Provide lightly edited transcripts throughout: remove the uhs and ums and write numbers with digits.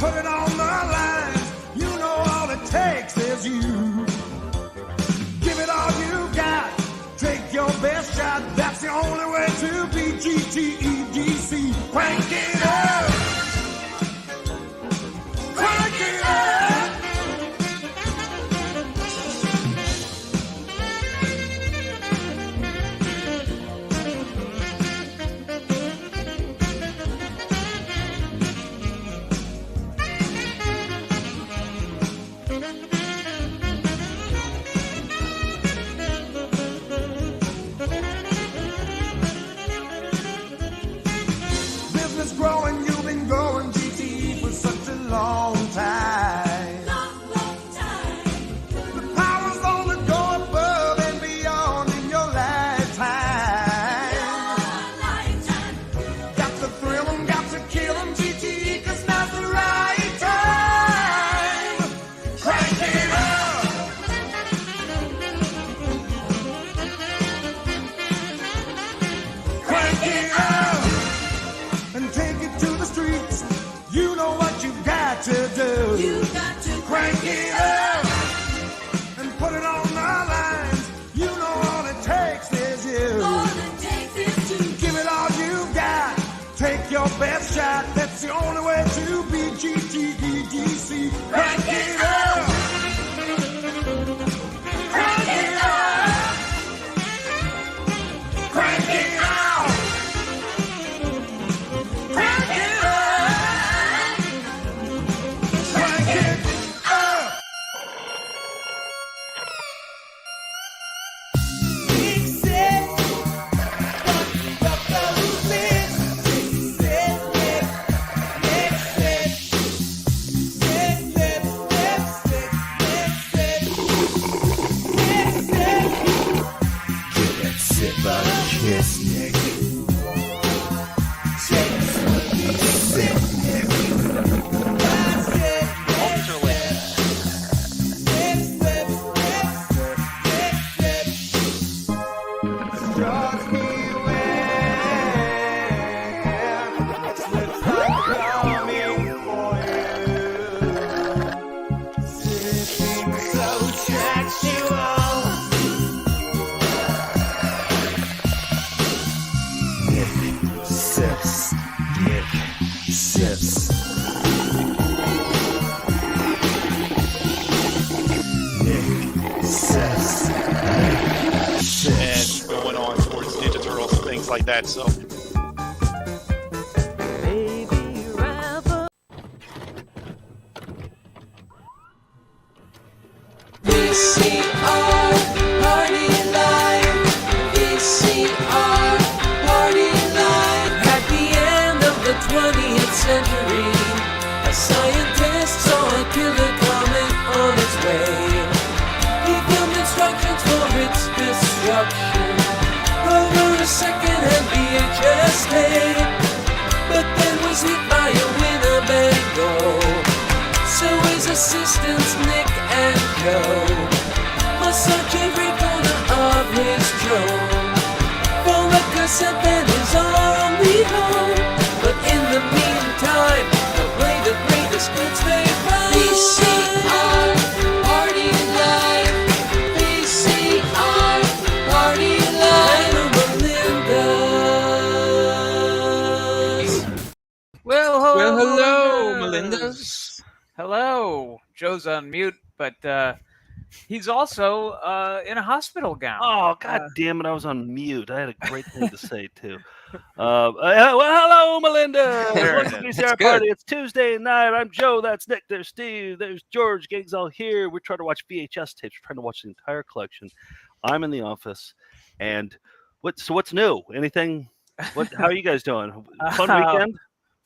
put it on the line. You know all it takes is you. Give it all you got. Take your best shot. That's the only way to be GTEDC. Crank it up. Crank it up. Growing, you've been growing GTE for such a long time. Long time. The power's gonna go above and beyond in your lifetime. Got to thrill 'em, got to kill 'em, GTE, 'cause now's the right time. Crank it up. Crank it up. And take it to the streets. You know what you've got to do. You've got to crank it up and put it on the lines. You know all it takes is you. All it takes is you. Give it all you've got. Take your best shot. That's the only way to be GTEDC. Crank it up. Crank it up. Crank it up. Like that, so VCR party line, VCR party line. At the end of the 20th century, a scientist saw a killer comet on its way. He filmed instructions for its destruction over a second-hand VHS tape, but then was hit by a Winnebago. So his assistants Nick and Joe must search every corner of his drone for a cassette that is only home. But in the meantime, they'll play the greatest hits they find. VCR party line, VCR party line. Well, hello, Melinda's. Hello. Joe's on mute, but he's also in a hospital gown. Oh, God damn it. I was on mute. I had a great thing to say, too. Well, hello, Melinda. Welcome to the VCR party. It's Tuesday night. I'm Joe. That's Nick. There's Steve. There's George. Gang's all here. We're trying to watch VHS tapes. We're trying to watch the entire collection. I'm in the office. And what's new? Anything? How are you guys doing? Fun weekend?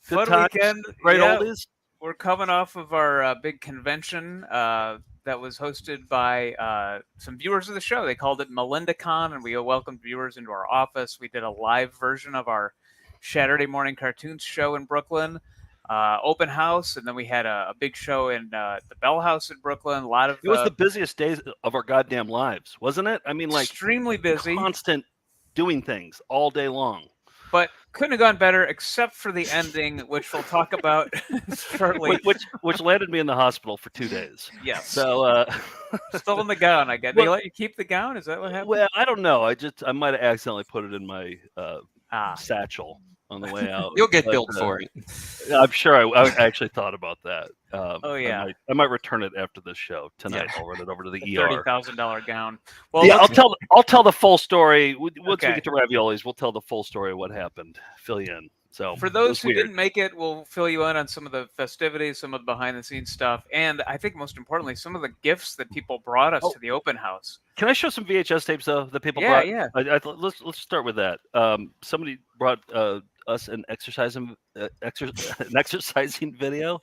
Good Fun weekend. Great yeah, oldies? We're coming off of our big convention that was hosted by some viewers of the show. They called it Melinda-Con, and we welcomed viewers into our office. We did a live version of our Saturday morning cartoons show in Brooklyn, open house, and then we had a big show in the Bell House in Brooklyn. A lot of it was the busiest days of our goddamn lives, wasn't it? I mean, like extremely busy, constant doing things all day long. But couldn't have gone better, except for the ending, which we'll talk about shortly. Which landed me in the hospital for 2 days. Yes. So still in the gown, I guess. They let you keep the gown? Is that what happened? Well, I don't know. I might have accidentally put it in my satchel on the way out. You'll get billed for it. I'm sure I actually thought about that. Yeah. I might return it after this show tonight. I'll run it over to the ER. $30,000 gown. Well, yeah, I'll tell the full story once we get to raviolis. We'll tell the full story of what happened. Fill you in. So for those who didn't make it, we'll fill you in on some of the festivities, some of the behind-the-scenes stuff, and I think most importantly, some of the gifts that people brought us to the open house. Can I show some VHS tapes though that people brought? Yeah. Let's start with that. Somebody brought us an exercising video.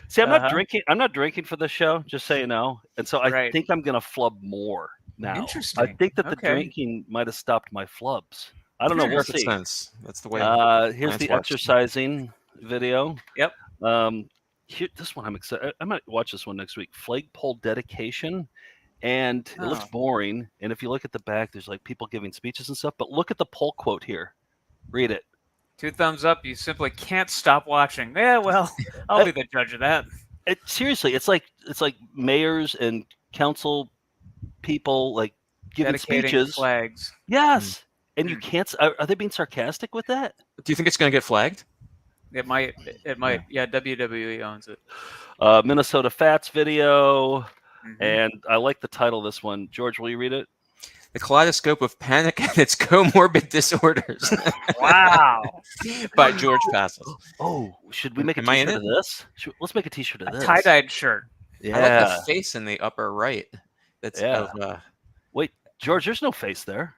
See, I'm not drinking. I'm not drinking for this show, just so you know. And so I think I'm gonna flub more now. Interesting. I think that the drinking might have stopped my flubs. I don't know. We'll see. Sense. That's the way. Here's the exercising video. Yep. This one I'm excited. I might watch this one next week. Flagpole dedication, and it looks boring. And if you look at the back, there's like people giving speeches and stuff. But look at the poll quote here. Read it. 2 thumbs up. You simply can't stop watching. Yeah, well, I'll be the judge of that. Seriously, it's like mayors and council people like giving dedicating speeches. Flags. Yes. And you can't. Are they being sarcastic with that? Do you think it's going to get flagged? It might. Yeah, WWE owns it. Minnesota Fats video, and I like the title of this one. George, will you read it? The Kaleidoscope of Panic and Its Comorbid Disorders. Wow. By George Passos. Oh, should we make a T-shirt of this? Let's make a T-shirt of this. Tie-dyed shirt. Yeah. I like the face in the upper right. That's Wait, George, there's no face there.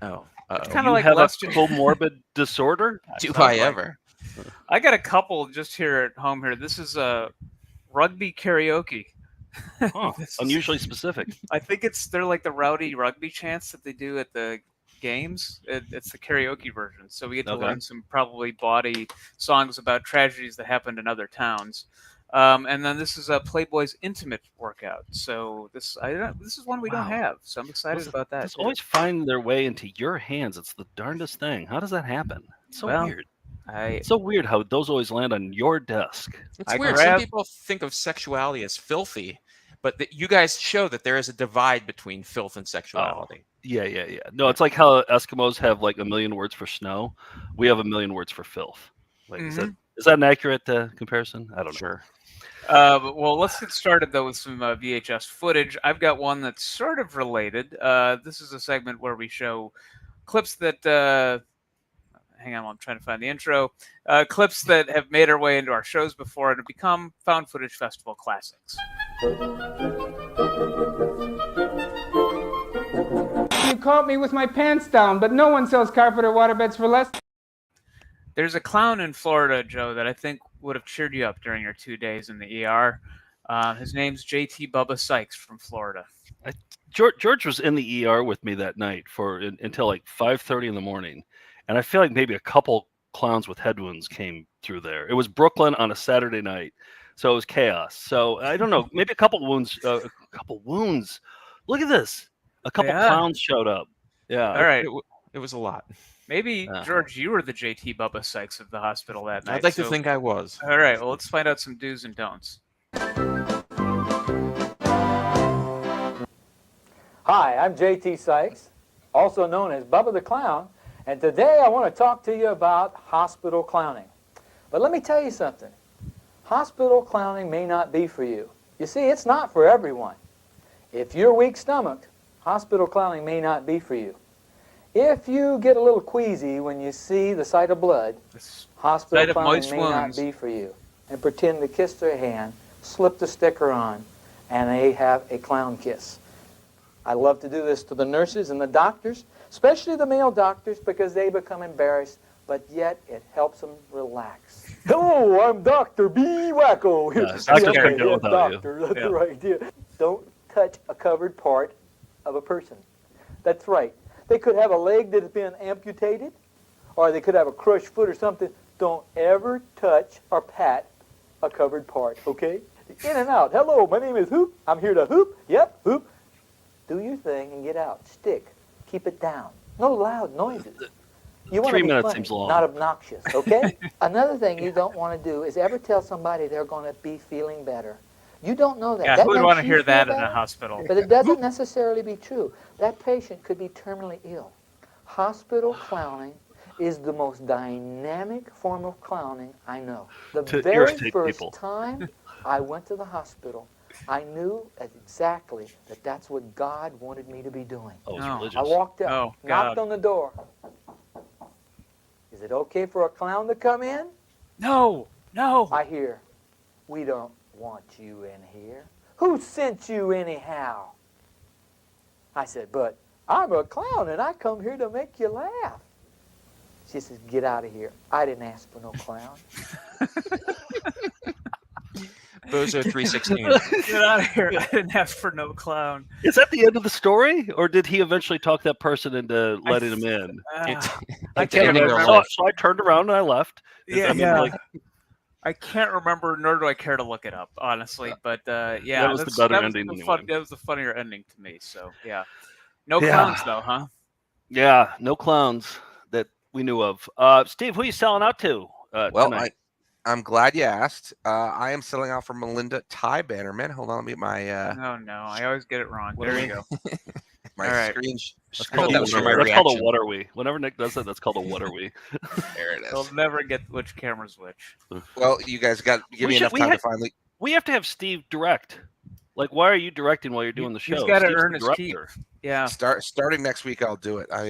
Oh. It's kind of like have a comorbid disorder. Do I ever? I got a couple just here at home. Here, this is a rugby karaoke. Unusually specific. I think they're like the rowdy rugby chants that they do at the games. It's the karaoke version, so we get to learn some probably bawdy songs about tragedies that happened in other towns. And then this is a Playboy's intimate workout. So this is one we don't have. So I'm excited about that. It's always find their way into your hands. It's the darndest thing. How does that happen? It's so weird. It's so weird how those always land on your desk. It's weird. Some people think of sexuality as filthy, but you guys show that there is a divide between filth and sexuality. Yeah. No, it's like how Eskimos have like 1 million words for snow. We have 1 million words for filth. Like, is that an accurate comparison? I don't know. Sure. Well, let's get started, though, with some VHS footage. I've got one that's sort of related. This is a segment where we show clips that... hang on, I'm trying to find the intro. Clips that have made our way into our shows before and have become Found Footage Festival classics. You caught me with my pants down, but no one sells carpet or waterbeds for less. There's a clown in Florida, Joe, that I think would have cheered you up during your 2 days in the ER. His name's JT Bubba Sykes from Florida. George was in the ER with me that night until like 5:30 in the morning. And I feel like maybe a couple clowns with head wounds came through there. It was Brooklyn on a Saturday night, so it was chaos. So I don't know, maybe a couple wounds. Look at this. A couple clowns showed up. Yeah. All right. It was a lot. Maybe, George, you were the JT Bubba Sykes of the hospital that night. I'd like to think I was. All right. Well, let's find out some do's and don'ts. Hi, I'm JT Sykes, also known as Bubba the Clown, and today I want to talk to you about hospital clowning. But let me tell you something. Hospital clowning may not be for you. You see, it's not for everyone. If you're weak-stomached, hospital clowning may not be for you. If you get a little queasy when you see the sight of blood, hospital clowning may not be for you. And pretend to kiss their hand, slip the sticker on, and they have a clown kiss. I love to do this to the nurses and the doctors, especially the male doctors, because they become embarrassed, but yet it helps them relax. Hello, I'm Dr. B. Wacko. Doctors couldn't do it without doctor. That's the right idea. Don't touch a covered part of a person. That's right. They could have a leg that has been amputated, or they could have a crushed foot or something. Don't ever touch or pat a covered part, okay? In and out. Hello, my name is Hoop. I'm here to hoop. Yep, hoop. Do your thing and get out. Stick. Keep it down. No loud noises. You want 3 to be minutes funny, seems long. not obnoxious, okay? Another thing you don't want to do is ever tell somebody they're going to be feeling better. You don't know that. Yeah, That who would makes want to you hear feel that in better, a hospital? but it doesn't necessarily be true. That patient could be terminally ill. Hospital clowning is the most dynamic form of clowning I know. The To very irritate first people. time I went to the hospital, I knew exactly that that's what God wanted me to be doing. Oh, it's Oh. religious. I walked up, Oh, knocked God. on the door. Is it okay for a clown to come in? No. I hear, we don't want you in here. Who sent you anyhow? I said, but I'm a clown and I come here to make you laugh. She says, get out of here. I didn't ask for no clown. Bozo 316. Get out of here. I didn't ask for no clown. Is that the end of the story, or did he eventually talk that person into letting him in? I Getting can't in their remember. life. So I turned around and I left. Yeah, I mean, yeah. like, I can't remember, nor do I care to look it up, honestly. But yeah, That was the better ending anyway. That was the funnier ending to me. So yeah, no Yeah. clowns though, huh? yeah, no clowns that we knew of. Steve, who are you selling out to Well, tonight? I'm glad you asked. I am selling out for Melinda Ty Bannerman. Hold on, let me get my No, I always get it wrong. There you go. my All right. screen. That's I thought that was for my that's called a reaction. what are we? Whenever Nick does that, that's called a what are we? There it is. They'll never get which camera's which. Well, you guys got give me enough time to finally. We have to have Steve direct. Like, why are you directing while you're doing the show? He's got to Steve's earn the his keep. director. Yeah. Starting next week, I'll do it. I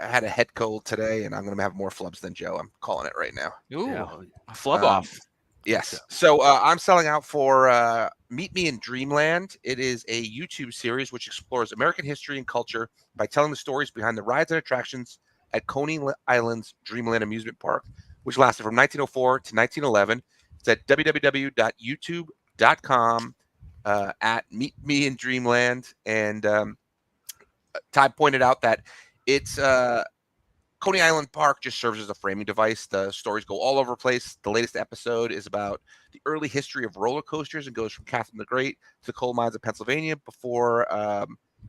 had a head cold today, and I'm going to have more flubs than Joe. I'm calling it right now. Ooh, Yeah. a flub off. Yes. So I'm selling out for Meet Me in Dreamland. It is a YouTube series which explores American history and culture by telling the stories behind the rides and attractions at Coney Island's Dreamland Amusement Park, which lasted from 1904 to 1911. It's at www.youtube.com at Meet Me in Dreamland. And Ty pointed out that it's Coney Island Park just serves as a framing device. The stories go all over the place. The latest episode is about the early history of roller coasters and goes from Catherine the Great to the coal mines of Pennsylvania before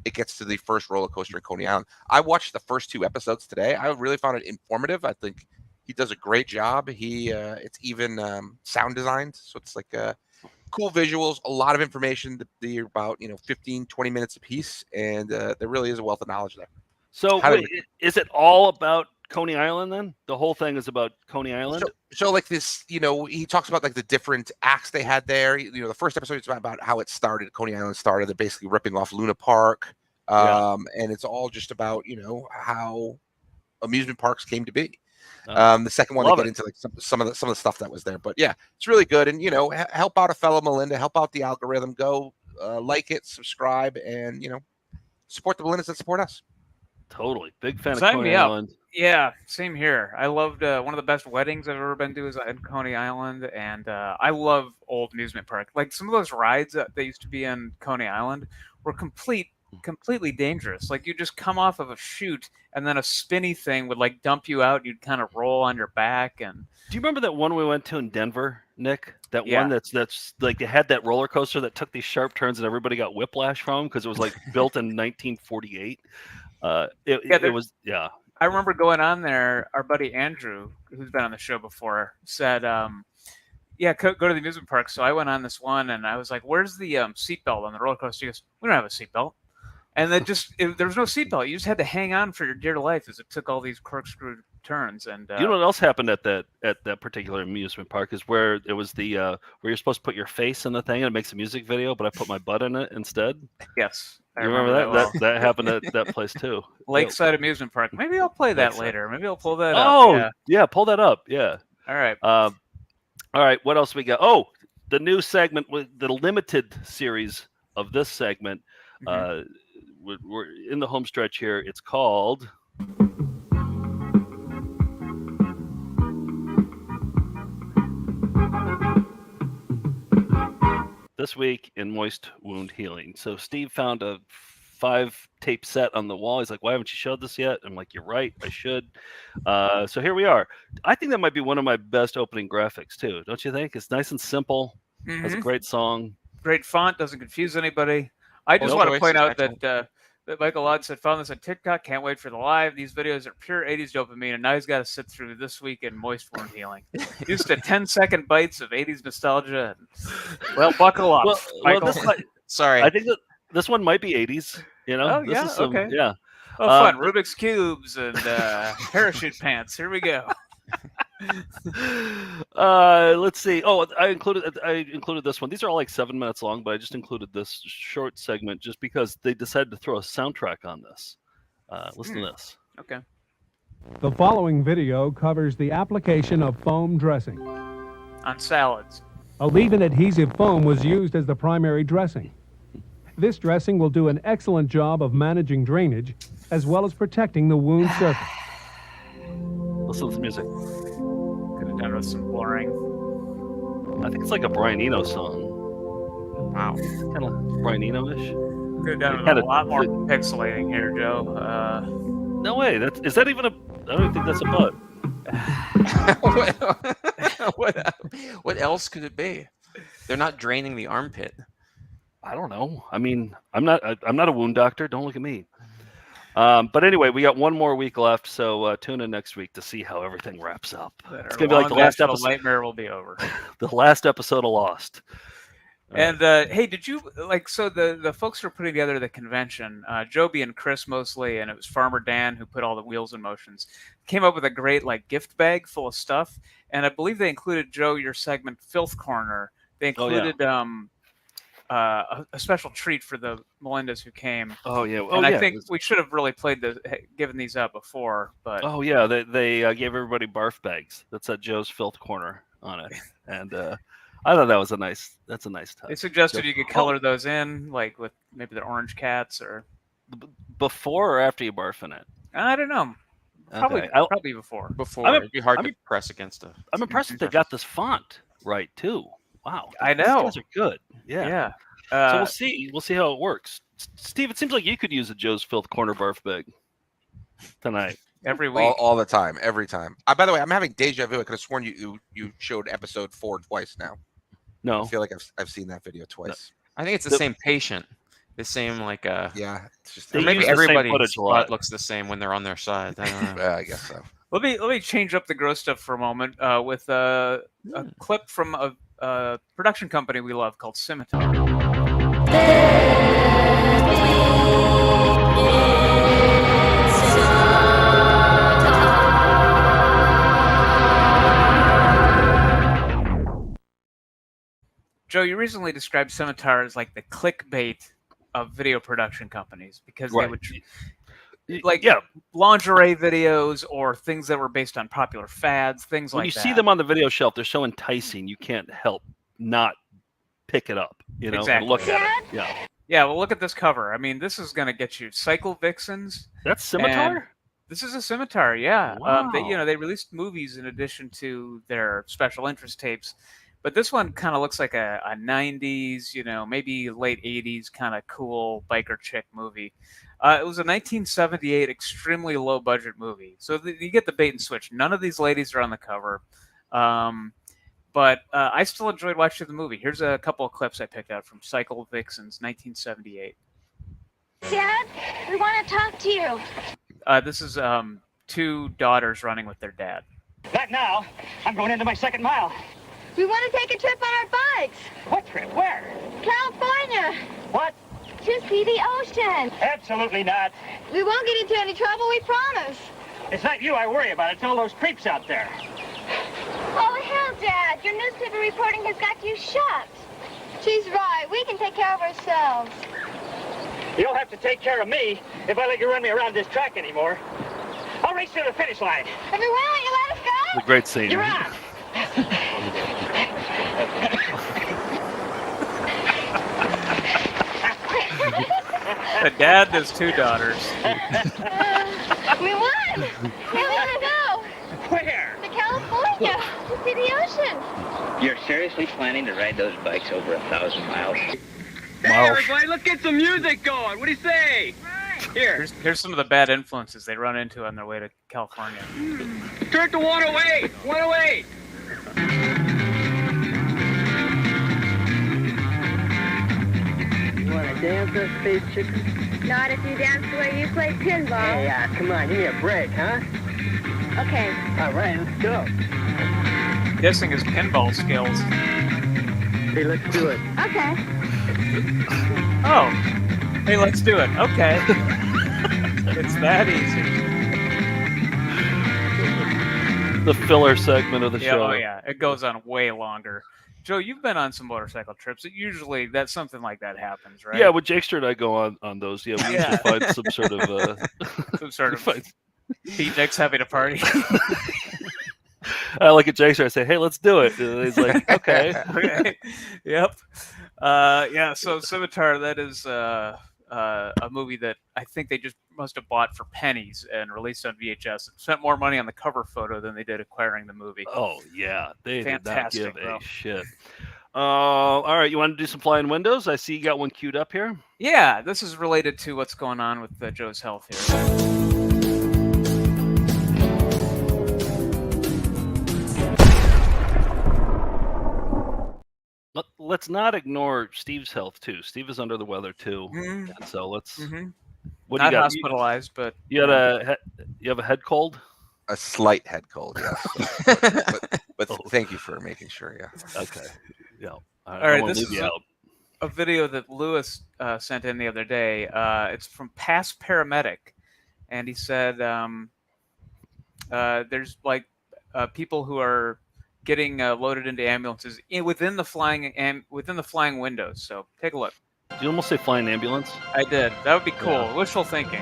it gets to the first roller coaster in Coney Island. I watched the first 2 episodes today. I really found it informative. I think he does a great job. It's even sound designed, so it's like cool visuals, a lot of information. They're about 15, 20 minutes a piece, and there really is a wealth of knowledge there. So wait, is it all about Coney Island then? The whole thing is about Coney Island? So like this, he talks about like the different acts they had there. The first episode is about how it started. Coney Island started. They're basically ripping off Luna Park. And it's all just about, how amusement parks came to be. The second one, they get into like some of the stuff that was there. But yeah, it's really good. And, help out a fellow Melinda, help out the algorithm. Go like it, subscribe, and, support the Melindas that support us. Totally. Big fan Sign of Coney me up. Island. Yeah, same here. I loved one of the best weddings I've ever been to is in Coney Island, and I love old amusement park. Like some of those rides that used to be in Coney Island were completely dangerous. Like you just come off of a chute, and then a spinny thing would like dump you out. And you'd kind of roll on your back. And do you remember that one we went to in Denver, Nick? That Yeah. one that's like they had that roller coaster that took these sharp turns and everybody got whiplash from because it was like built in 1948. It was. I remember going on there. Our buddy Andrew, who's been on the show before, said, go to the amusement park. So I went on this one, and I was like, "Where's the seatbelt on the roller coaster?" He goes, "We don't have a seatbelt." And then there was no seatbelt. You just had to hang on for your dear life as it took all these corkscrew turns. And you know what else happened at that particular amusement park is where it was the where you're supposed to put your face in the thing and it makes a music video, but I put my butt in it instead. Yes. You remember that? Well. That happened at that place too. Lakeside Amusement Park. Maybe I'll play that later. Maybe I'll pull that up. Oh, yeah, pull that up. Yeah. All right. All right. What else we got? Oh, the new segment with the limited series of this segment. We're in the home stretch here. It's called. This week in Moist Wound Healing. So Steve found a 5-tape set on the wall. He's like, "Why haven't you showed this yet?" I'm like, "You're right, I should." So here we are. I think that might be one of my best opening graphics too. Don't you think? It's nice and simple. Has a great song. Great font. Doesn't confuse anybody. I just want to point out that Michael Lott said, found this on TikTok. Can't wait for the live. These videos are pure 80s dopamine, and now he's got to sit through this week in moist wound healing. Used to 10-second bites of 80s nostalgia. Well, buckle up, Michael. Sorry. I think that this one might be 80s. You know? Oh, This yeah? is some, Okay. Yeah. Oh, fun. Rubik's Cubes and parachute pants. Here we go. Let's see. Oh, I included this one. These are all like 7 minutes long, but I just included this short segment just because they decided to throw a soundtrack on this. Listen to this. Okay. The following video covers the application of foam dressing. On salads. A leave-in adhesive foam was used as the primary dressing. This dressing will do an excellent job of managing drainage as well as protecting the wound surface. Listen to the music. Could have done with some blurring. I think it's like a Brian Eno song. Wow. Kind of Brian Eno-ish. Could have done with a lot more pixelating here, Joe. No way. Is that even a... I don't think that's a butt. What else could it be? They're not draining the armpit. I don't know. I mean, I'm not a wound doctor. Don't look at me. But anyway, we got one more week left, so tune in next week to see how everything wraps up. It's gonna be like the last episode. Nightmare will be over. The last episode of Lost. And hey, did you so the folks who are putting together the convention, Joby and Chris mostly, and it was Farmer Dan who put all the wheels in motions, came up with a great gift bag full of stuff, and I believe they included, Joe, your segment Filth Corner. They included a special treat for the Melindas who came. Oh yeah, and I think we should have really given these up before, but they gave everybody barf bags that said Joe's Filth Corner on it, and I thought that's a nice touch. They suggested you could color those in, with maybe the orange cats or before or after you barf in it. I don't know. Probably before. It'd be hard to press against it. I'm impressed that they got this font right too. Wow, I know. These guys are good. Yeah. So we'll see. We'll see how it works. Steve, it seems like you could use a Joe's Filth Corner barf bag tonight. Every week. All the time. Every time. By the way, I'm having deja vu. I could have sworn you showed episode 4 twice now. No. I feel like I've seen that video twice. No. I think it's the same patient. The same yeah. It's just maybe everybody's spot looks the same when they're on their side. I don't know. Yeah, I guess so. Let me change up the gross stuff for a moment with a clip from a production company we love called Scimitar. Joe, you recently described Scimitar as like the clickbait of video production companies because they would lingerie videos or things that were based on popular fads, things like that. When you see them on the video shelf, they're so enticing, you can't help not pick it up, exactly. And look at it. Yeah, well, look at this cover. I mean, this is going to get you Cycle Vixens. That's Scimitar? This is a Scimitar, yeah. Wow. They released movies in addition to their special interest tapes. But this one kind of looks like a 90s, maybe late 80s kind of cool biker chick movie. It was a 1978 extremely low budget movie. So you get the bait and switch. None of these ladies are on the cover. But I still enjoyed watching the movie. Here's a couple of clips I picked out from Cycle Vixens, 1978. Dad, we want to talk to you. This is 2 daughters running with their dad. Back now, I'm going into my second mile. We want to take a trip on our bikes. What trip? Where? California. What? To see the ocean. Absolutely not. We won't get into any trouble, we promise. It's not you I worry about. It's all those creeps out there. Oh, hell, Dad. Your newspaper reporting has got you shocked. She's right. We can take care of ourselves. You'll have to take care of me if I let you run me around this track anymore. I'll race to the finish line. Everyone, will you let us go? It's a great scene. You're off. The dad has 2 daughters. We won! Where are we gonna go? Where? To California, to see the ocean. You're seriously planning to ride those bikes over 1,000 miles? Hey, everybody, let's get some music going. What do you say? Here's some of the bad influences they run into on their way to California. Turn to 108! 108! You want to dance, that space chicken? Not if you dance the way you play pinball. Hey, come on, give me a break, huh? Okay. All right, let's go. Guessing his pinball skills. Hey, let's do it. Okay. Oh. Hey, let's do it. Okay. It's that easy. The filler segment of the show. Oh yeah, it goes on way longer. Joe, you've been on some motorcycle trips. Usually, something like that happens, right? Yeah, when Jakester and I go on those, yeah, we usually find some sort of beatniks having a party. I look at Jakester, I say, "Hey, let's do it." And he's like, "Okay." Okay. Yep. Yeah. So Scimitar, that is a movie that I think they just must have bought for pennies and released on VHS. And spent more money on the cover photo than they did acquiring the movie. Oh yeah, they Fantastic, did not give bro. a shit. All right, you want to do some flying windows? I see you got one queued up here. Yeah, this is related to what's going on with Joe's health here. Let's not ignore Steve's health too. Steve is under the weather too, Mhm. and so let's. Mm-hmm. What Not do you got? hospitalized, but You have a head cold. A slight head cold, yes. But thank you for making sure. Yeah. Okay. Yeah. All right. This is a video that Lewis sent in the other day. It's from Past Paramedic, and he said there's like people who are getting loaded into ambulances within the flying windows. So take a look. Did you almost say flying ambulance? I did. That would be cool. Yeah. Wishful thinking.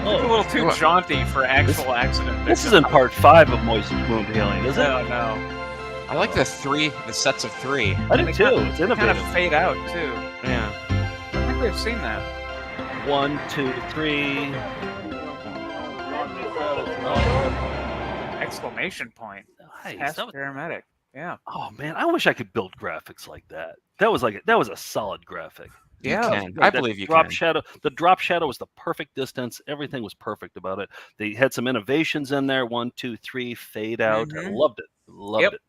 A little too jaunty for actual accident. This is in part 5 of Moist Wound Healing, is it? No. I like the sets of 3. I do too. It's innovative. Kind of fade out too. Yeah. I think we've seen that. 1, 2, 3. Exclamation point. Nice. Past Paramedic. Yeah. Oh man, I wish I could build graphics like that. That was a solid graphic. Yeah, Like I that believe you drop can. shadow. The drop shadow was the perfect distance. Everything was perfect about it. They had some innovations in there. 1, 2, 3, fade out. I loved it. Loved it.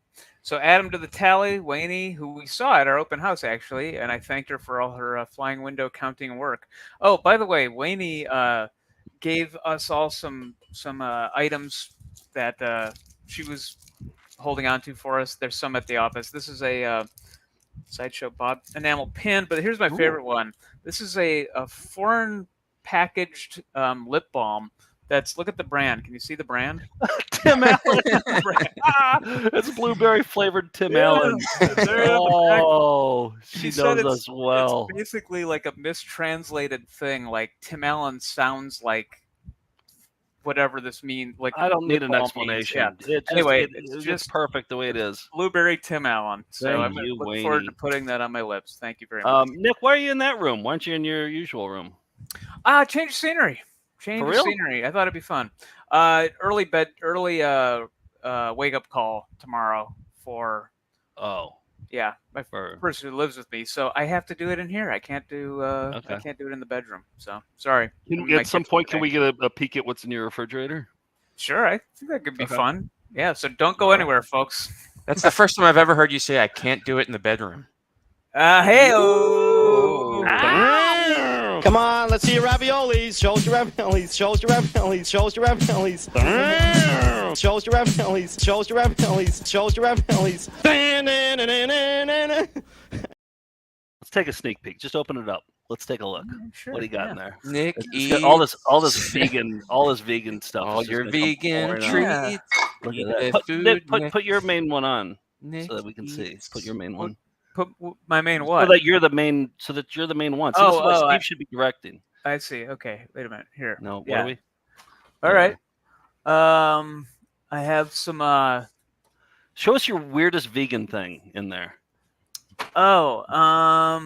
So add him to the tally, Wayne, who we saw at our open house actually, and I thanked her for all her flying window counting work. Oh, by the way, Wayne gave us all some items that she was holding on to for us. There's some at the office. This is a Sideshow Bob enamel pin, but here's my favorite one. This is a foreign packaged lip balm. Look at the brand. Can you see the brand? Tim Allen. It's blueberry flavored Tim Allen. Oh, she knows us well. It's basically like a mistranslated thing. Like Tim Allen sounds like whatever this means. Like I don't need an explanation. Yeah. It's just perfect the way it is. Blueberry Tim Allen. So Thank I'm you, looking forward to putting that on my lips. Thank you very much. Nick, why are you in that room? Why aren't you in your usual room? Change of scenery. Change For of real? scenery. I thought it'd be fun. Early wake up call tomorrow for. Oh. Yeah, my person who lives with me, so I have to do it in here. I can't do. I can't do it in the bedroom. So sorry. At some point, can we get a peek at what's in your refrigerator? Sure, I think that could be fun. Yeah, so don't go anywhere, folks. That's the first time I've ever heard you say I can't do it in the bedroom. Hey-oh. Come on, let's see your raviolis. Shows your raviolis. Shows your raviolis. Shows your raviolis. Shows your raviolis. Shows your raviolis. Shows your raviolis. Let's take a sneak peek. Just open it up. Let's take a look. Sure, what do you got in there? Nick, It's got all this vegan stuff. All your vegan treats. Look at that. Put your main one on so that we can see. Put your main one. Put my main what? So that you're the main. So that you're the main one. So this is what Steve should be directing. I see. Okay, wait a minute. Here. No. What yeah. are we? All right. I have some. Show us your weirdest vegan thing in there. Oh. I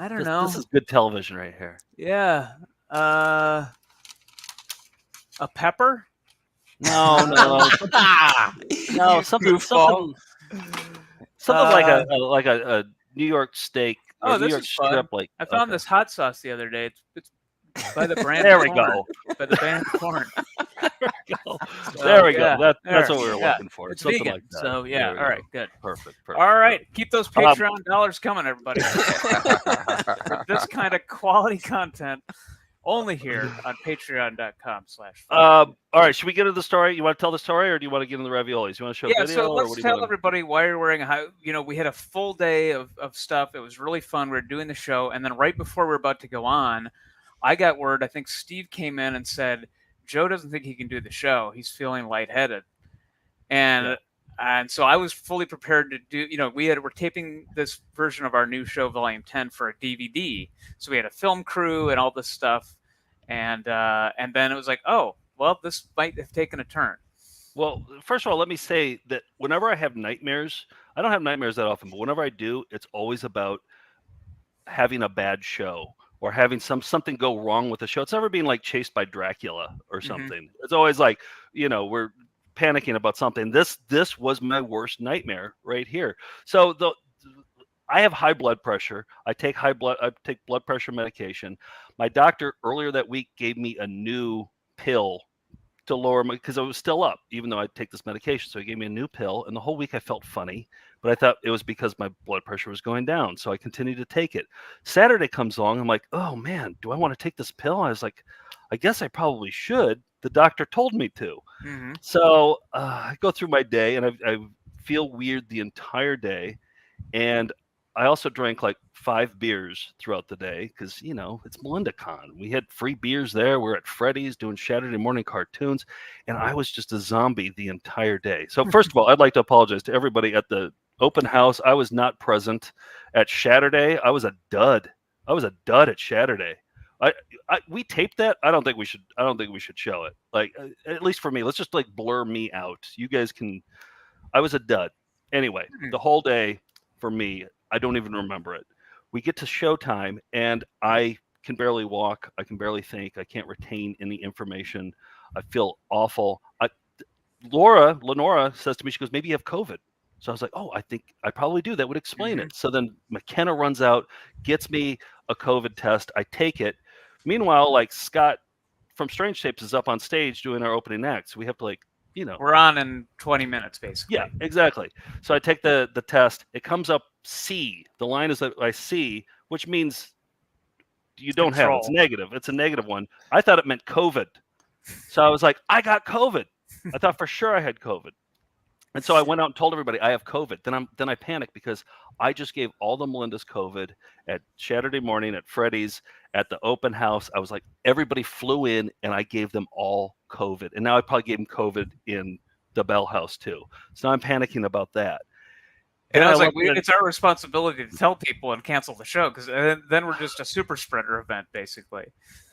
don't know. This is good television right here. Yeah. A pepper? No. No. Something like a New York steak. Oh, New this York is fun. strip. Like I found this hot sauce the other day. It's By the brand. There of we corn. go. By the brand of corn. There we yeah, go. That's there. what we were Yeah, looking for. It's Something vegan, like that. so yeah. There All we right, go. good. Perfect. All right, keep those Patreon dollars coming, everybody. For this kind of quality content, only here on patreon.com/. All right, should we get into the story? You want to tell the story, or do you want to get into the raviolis? You want to show Yeah, video, so or let's what do you tell want to... everybody why you're wearing a. We had a full day of stuff. It was really fun. We were doing the show, and then right before we were about to go on, I got word. I think Steve came in and said Joe doesn't think he can do the show. He's feeling lightheaded, and so I was fully prepared to do. We're taping this version of our new show, Volume 10, for a DVD. So we had a film crew and all this stuff, and then it was like, oh, well, this might have taken a turn. Well, first of all, let me say that whenever I have nightmares, I don't have nightmares that often, but whenever I do, it's always about having a bad show or having something go wrong with the show. It's never being like chased by Dracula or something. It's always like, we're panicking about something. This was my worst nightmare right here. So I have high blood pressure. I take blood pressure medication. My doctor earlier that week gave me a new pill to lower my, because I was still up, even though I take this medication. So he gave me a new pill, and the whole week I felt funny, but I thought it was because my blood pressure was going down. So I continued to take it. Saturday comes along. I'm like, oh man, do I want to take this pill? I was like, I guess I probably should. The doctor told me to. So I go through my day, and I feel weird the entire day. And I also drank like 5 beers throughout the day because, it's Melinda-Con. We had free beers there. We're at Freddy's doing Saturday morning cartoons, and I was just a zombie the entire day. So first of all, I'd like to apologize to everybody at the open house. I was not present at Saturday. I was a dud. At Saturday. We taped that. I don't think we should show it. Like, at least for me, let's just like blur me out. You guys can. I was a dud. Anyway, the whole day for me, I don't even remember it. We get to showtime, and I can barely walk. I can barely think. I can't retain any information. I feel awful. Lenora says to me, she goes, maybe you have COVID. So I was like, oh, I think I probably do. That would explain it. So then McKenna runs out, gets me a COVID test. I take it. Meanwhile, like Scott from Strange Tapes is up on stage doing our opening act. So we have to we're on in 20 minutes, basically. Yeah, exactly. So I take the test. It comes up C. The line is I C, which means you don't have it. It's negative. It's a negative one. I thought it meant COVID. So I was like, I got COVID. I thought for sure I had COVID. And so I went out and told everybody I have COVID. Then I panicked because I just gave all the Melindas COVID at Saturday morning at Freddy's at the open house. I was like, everybody flew in and I gave them all COVID. And now I probably gave them COVID in the Bell House too. So now I'm panicking about that. And I was like, it's our responsibility to tell people and cancel the show because then we're just a super spreader event, basically.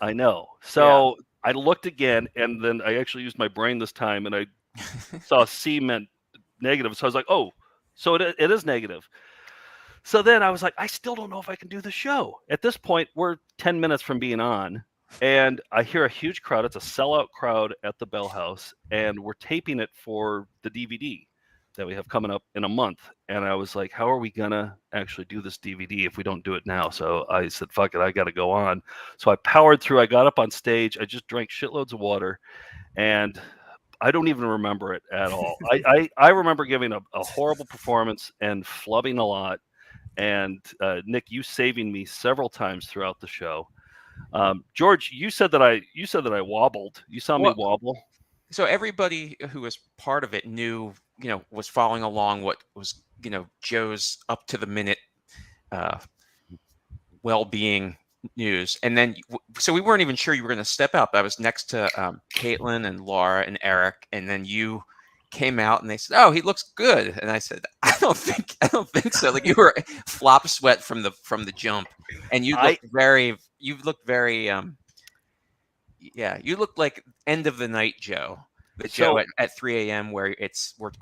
I know. So I looked again, and then I actually used my brain this time, and I saw C meant negative. So I was like, oh, so it is negative. So then I was like, I still don't know if I can do the show. At this point, we're 10 minutes from being on, and I hear a huge crowd. It's a sellout crowd at the Bell House, and we're taping it for the DVD that we have coming up in a month. And I was like, how are we going to actually do this DVD if we don't do it now? So I said, fuck it, I got to go on. So I powered through. I got up on stage. I just drank shitloads of water, and I don't even remember it at all. I remember giving a horrible performance and flubbing a lot. And Nick, you saving me several times throughout the show. George, you said that I wobbled. You saw me wobble. So everybody who was part of it knew, was following along what was, Joe's up to the minute well-being news. And then, so we weren't even sure you were going to step up. I was next to Caitlin and Laura and Eric, and then you came out and they said, "Oh, he looks good." And I said, I don't think so. Like, you were flop sweat from the jump, and you looked very you looked like end of the night Joe. The Joe at 3 a.m. where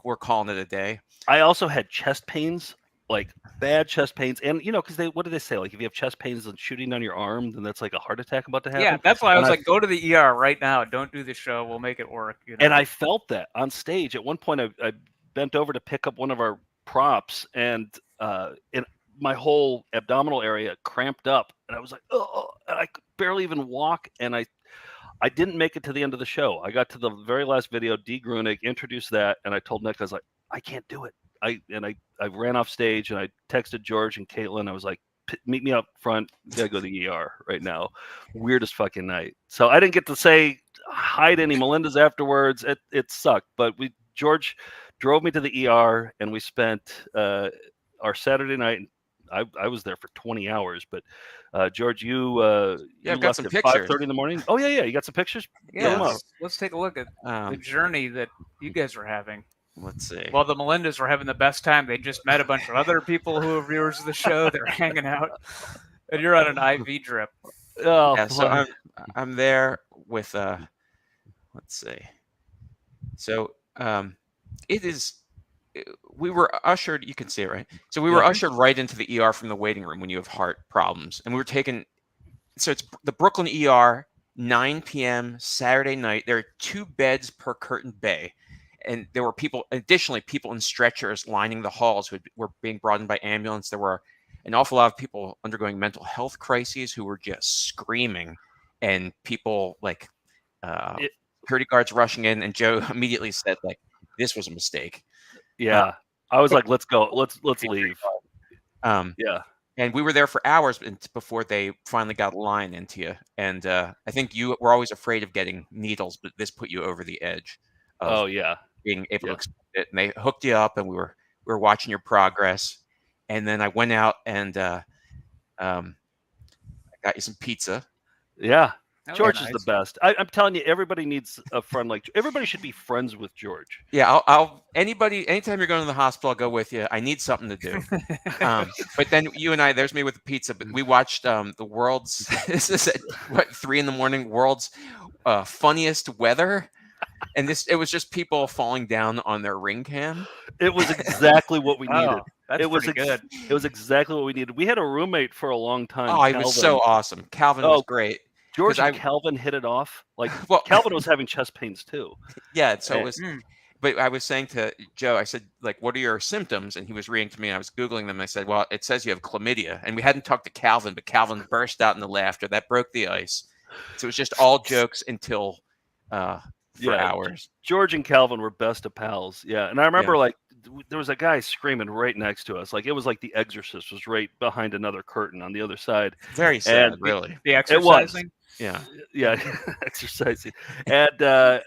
we're calling it a day. I also had chest pains, like bad chest pains, and because what do they say? Like, if you have chest pains and shooting on your arm, then that's like a heart attack about to happen. Yeah, that's why I was like, go to the ER right now. Don't do the show. We'll make it work. And I felt that on stage. At one point, I bent over to pick up one of our props, and my whole abdominal area cramped up, and I was like, oh, and I could barely even walk, and I didn't make it to the end of the show. I got to the very last video. D. Grunig introduced that, and I told Nick, I was like, I can't do it. I ran off stage, and I texted George and Caitlin. I was like, meet me up front. Gotta go to the ER right now. Weirdest fucking night. So I didn't get to say hi to any Melindas afterwards. It sucked, but George drove me to the ER, and we spent our Saturday night. I was there for 20 hours, but George, you I've got left some at pictures. 5:30 in the morning. Oh yeah, you got some pictures. Yeah, let's take a look at the journey that you guys were having. Let's see. Well, the Melindas were having the best time. They just met a bunch of other people who are viewers of the show. They're hanging out, and you're on an IV drip. Oh, yeah. So I'm there with let's see. So it is. We were ushered. You can see it, right? So we were ushered right into the ER from the waiting room when you have heart problems, and we were taken. So it's the Brooklyn ER, 9 p.m. Saturday night. There are 2 beds per curtained bay. And there were additionally, people in stretchers lining the halls who were being brought in by ambulance. There were an awful lot of people undergoing mental health crises who were just screaming, and people like security guards rushing in. And Joe immediately said, like, this was a mistake. Yeah. I was like, let's go. Let's leave. Yeah. And we were there for hours before they finally got a line into you. And I think you were always afraid of getting needles, but this put you over the edge. Oh yeah. Being able to expect it, and they hooked you up, and we were watching your progress. And then I went out and I got you some pizza. Yeah, George is the best. I'm telling you, everybody needs a friend like. Everybody should be friends with George. Yeah, anytime you're going to the hospital, I'll go with you. I need something to do. But then you and I, there's me with the pizza. But we watched the world's. This is at 3 a.m. World's funniest weather. And it was just people falling down on their ring cam. It was exactly what we needed. That's pretty good. It was exactly what we needed. We had a roommate for a long time. Oh, he was so awesome. Calvin was great. George and Calvin hit it off. Like, Calvin was having chest pains too. Yeah, so it was. But I was saying to Joe, I said, like, what are your symptoms? And he was reading to me, and I was Googling them. And I said, well, it says you have chlamydia. And we hadn't talked to Calvin, but Calvin burst out into laughter. That broke the ice. So it was just all jokes until for hours. George and Calvin were best of pals. Yeah. And I remember like there was a guy screaming right next to us. Like it was like The Exorcist was right behind another curtain on the other side. Very sad, really. The exercising? Yeah. Yeah. Exercising. And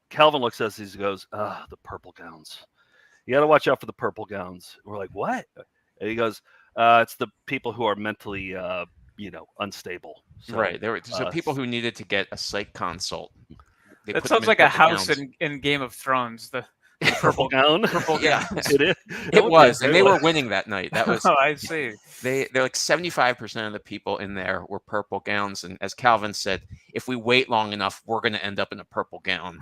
Calvin looks at us, he goes, the purple gowns. You got to watch out for the purple gowns. We're like, what? And he goes, it's the people who are mentally, unstable. So, right. There were people who needed to get a psych consult. That sounds like a house in Game of Thrones. The purple gown. Yeah, it is. It was, and they were winning that night. That was. Oh, I see. They're like 75% of the people in there were purple gowns, and as Calvin said, if we wait long enough, we're going to end up in a purple gown.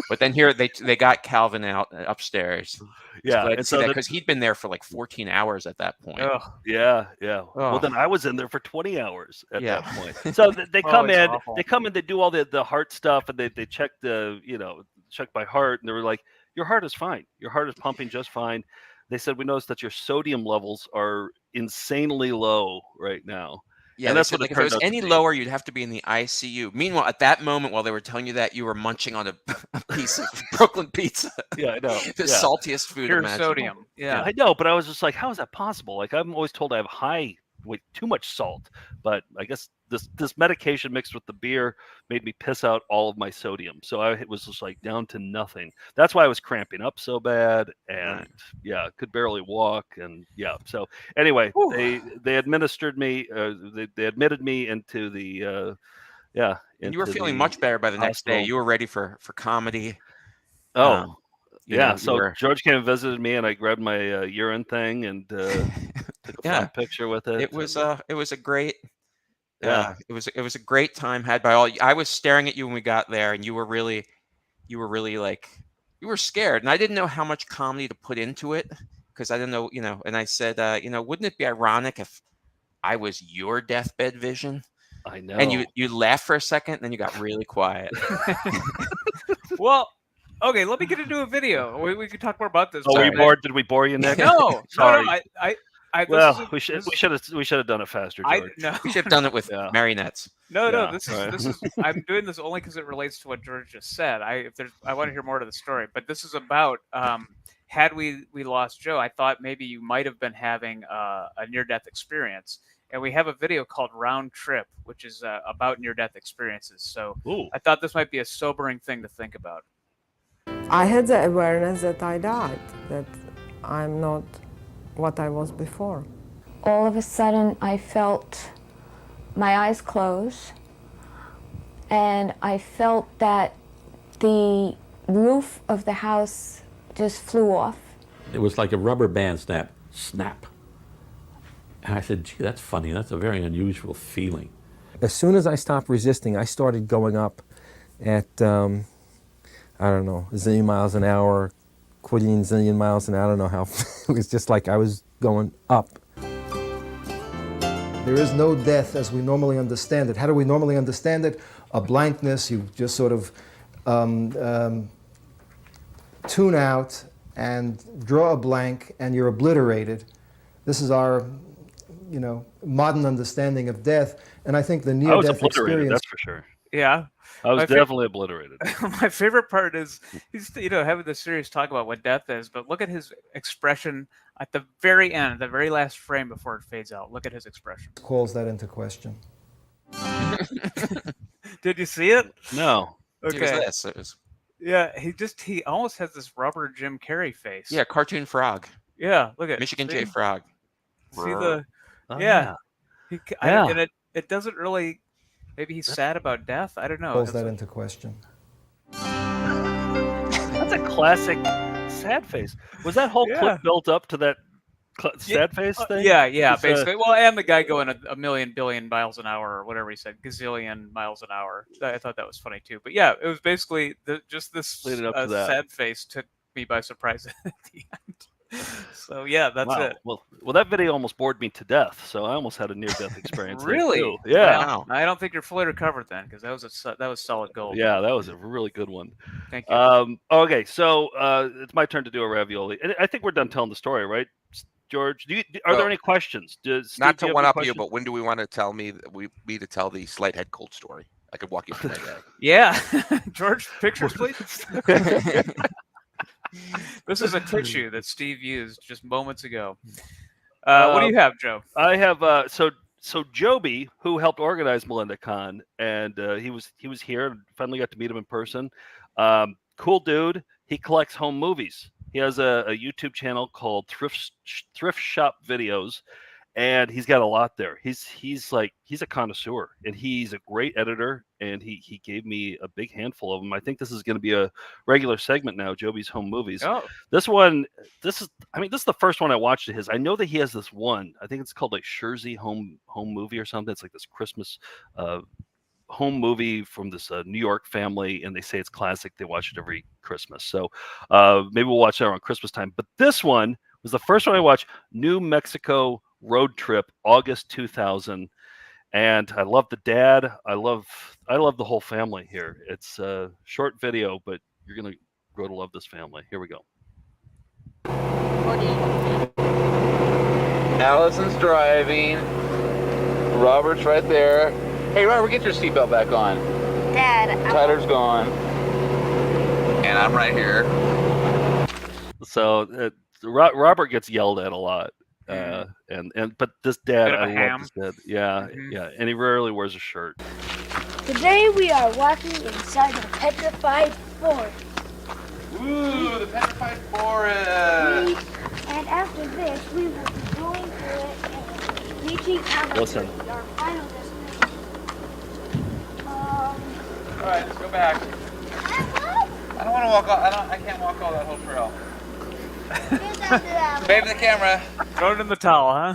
But then here they got Calvin out upstairs. Yeah, and so because he'd been there for like 14 hours at that point. Oh, yeah. Oh. Well, then I was in there for 20 hours at that point. So they come in, they do all the heart stuff, and they check check my heart, and they were like, your heart is fine. Your heart is pumping just fine. They said, we noticed that your sodium levels are insanely low right now. Yeah, and that's what. Like, if it was any lower, you'd have to be in the ICU. Meanwhile, at that moment, while they were telling you that, you were munching on a piece of Brooklyn pizza. Yeah, I know. The saltiest food pure imaginable. Sodium. Yeah, I know, but I was just like, how is that possible? Like, I'm always told I have too much salt, but I guess this medication mixed with the beer made me piss out all of my sodium. So it was just like down to nothing. That's why I was cramping up so bad, and could barely walk. And so anyway, they administered me. They admitted me into the and you were feeling much better by the next day. You were ready for comedy. Oh. So George came and visited me, and I grabbed my urine thing and took a fun picture with it. It was a great, it was a great time had by all. I was staring at you when we got there, and you were really like, you were scared, and I didn't know how much comedy to put into it because I didn't know, And I said, wouldn't it be ironic if I was your deathbed vision? I know. And you laughed for a second, and then you got really quiet. Well. Okay, let me get into a video. We could talk more about this. Oh, were you bored? Did we bore you, Nick? No, sorry. No, we should have done it faster, George. No. We should have done it with marionettes. No. This is. I'm doing this only because it relates to what George just said. I want to hear more to the story, but this is about. Had we lost Joe, I thought maybe you might have been having a near-death experience. And we have a video called Round Trip, which is about near-death experiences. So I thought this might be a sobering thing to think about. I had the awareness that I died, that I'm not what I was before. All of a sudden, I felt my eyes close, and I felt that the roof of the house just flew off. It was like a rubber band snap. And I said, gee, that's funny. That's a very unusual feeling. As soon as I stopped resisting, I started going up at, I don't know, a zillion miles an hour, quadrillion zillion miles an hour. I don't know how. It was just like I was going up. There is no death as we normally understand it. How do we normally understand it? A blankness, you just sort of tune out and draw a blank and you're obliterated. This is our, modern understanding of death. And I think the near-death experience... That's for sure. Yeah. I was definitely obliterated. My favorite part is he's having this serious talk about what death is, but look at his expression at the very end, the very last frame before it fades out. Look at his expression. Calls that into question. Did you see it? No. Okay. It was Yeah, he almost has this rubber Jim Carrey face. Yeah, cartoon frog. Yeah, look at Michigan J Frog. See the yeah. And it doesn't really. Maybe he's sad about death. I don't know. Calls that into question. That's a classic sad face. Was that whole clip built up to that sad face thing? Yeah, basically. Well, and the guy going a million billion miles an hour or whatever he said, gazillion miles an hour. I thought that was funny too. But yeah, it was basically just this sad face took me by surprise at the end. So yeah, that's it. Well, that video almost bored me to death. So I almost had a near-death experience. Really? Too. Yeah. Wow. I don't think you're fully recovered then, because that was solid gold. Yeah, that was a really good one. Thank you. Okay, so it's my turn to do a ravioli. I think we're done telling the story, right, George? Are there any questions? Not to one up you, but when do we want to tell me to tell the slight head cold story? I could walk you through my day. Yeah, George, pictures, please. This is a tissue that Steve used just moments ago. What do you have, Joe? I have so Joby, who helped organize Melinda-Con, and he was here. Finally got to meet him in person. Cool dude. He collects home movies. He has a YouTube channel called Thrift Shop Videos, and he's got a lot there. He's a connoisseur, and he's a great editor. And he gave me a big handful of them. I think this is going to be a regular segment now, Joby's home movies. Oh. This is the first one I watched of his. I know that he has this one. I think it's called like Jersey home movie or something. It's like this Christmas home movie from this New York family, and they say it's classic. They watch it every Christmas. So maybe we'll watch that around Christmas time. But this one was the first one I watched, New Mexico Road Trip, August 2000. And I love the dad. I love the whole family here. It's a short video, but you're going to grow to love this family. Here we go. Allison's driving. Robert's right there. Hey, Robert, get your seatbelt back on. Dad. Tyler's gone. And I'm right here. So Robert gets yelled at a lot. But this dad, I love this dad. Yeah, yeah, and he rarely wears a shirt. Today we are walking inside the Petrified Forest. Ooh, the Petrified Forest! And after this, we will be going through it and reaching our final destination. All right, let's go back. I don't want to walk all. I can't walk all that whole trail. Wave the camera. Throw it in the towel, huh?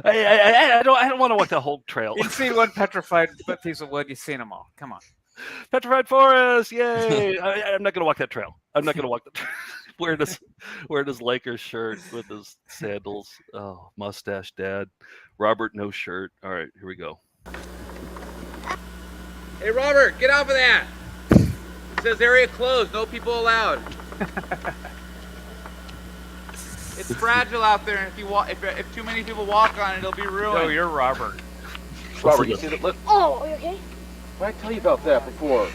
I don't want to walk the whole trail. You've seen one petrified piece of wood. You've seen them all. Come on. Petrified Forest, yay! I'm not gonna walk that trail. I'm not gonna walk the trail. Wearing his Lakers shirt with his sandals. Oh, mustache dad. Robert, no shirt. All right, here we go. Hey, Robert, get off of that. It says area closed. No people allowed. It's fragile out there, and if too many people walk on it, it'll be ruined. Oh, you're Robert. Robert, you see that? Look. Oh, are you okay? What did I tell you about that before?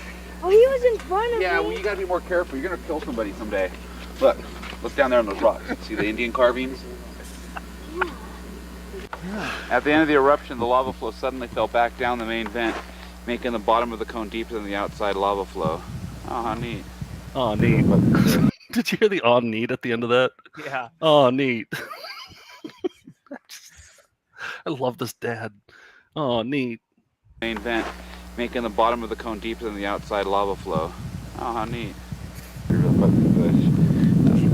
Oh, he was in front of me. Yeah, well, you gotta be more careful. You're gonna kill somebody someday. Look down there on those rocks. See the Indian carvings? At the end of the eruption, the lava flow suddenly fell back down the main vent, making the bottom of the cone deeper than the outside lava flow. Oh, how neat. Oh, neat. Did you hear the "oh, neat" at the end of that? Yeah. Oh, neat. I love this dad. Oh, neat. Main vent, making the bottom of the cone deeper than the outside lava flow. Oh, how neat.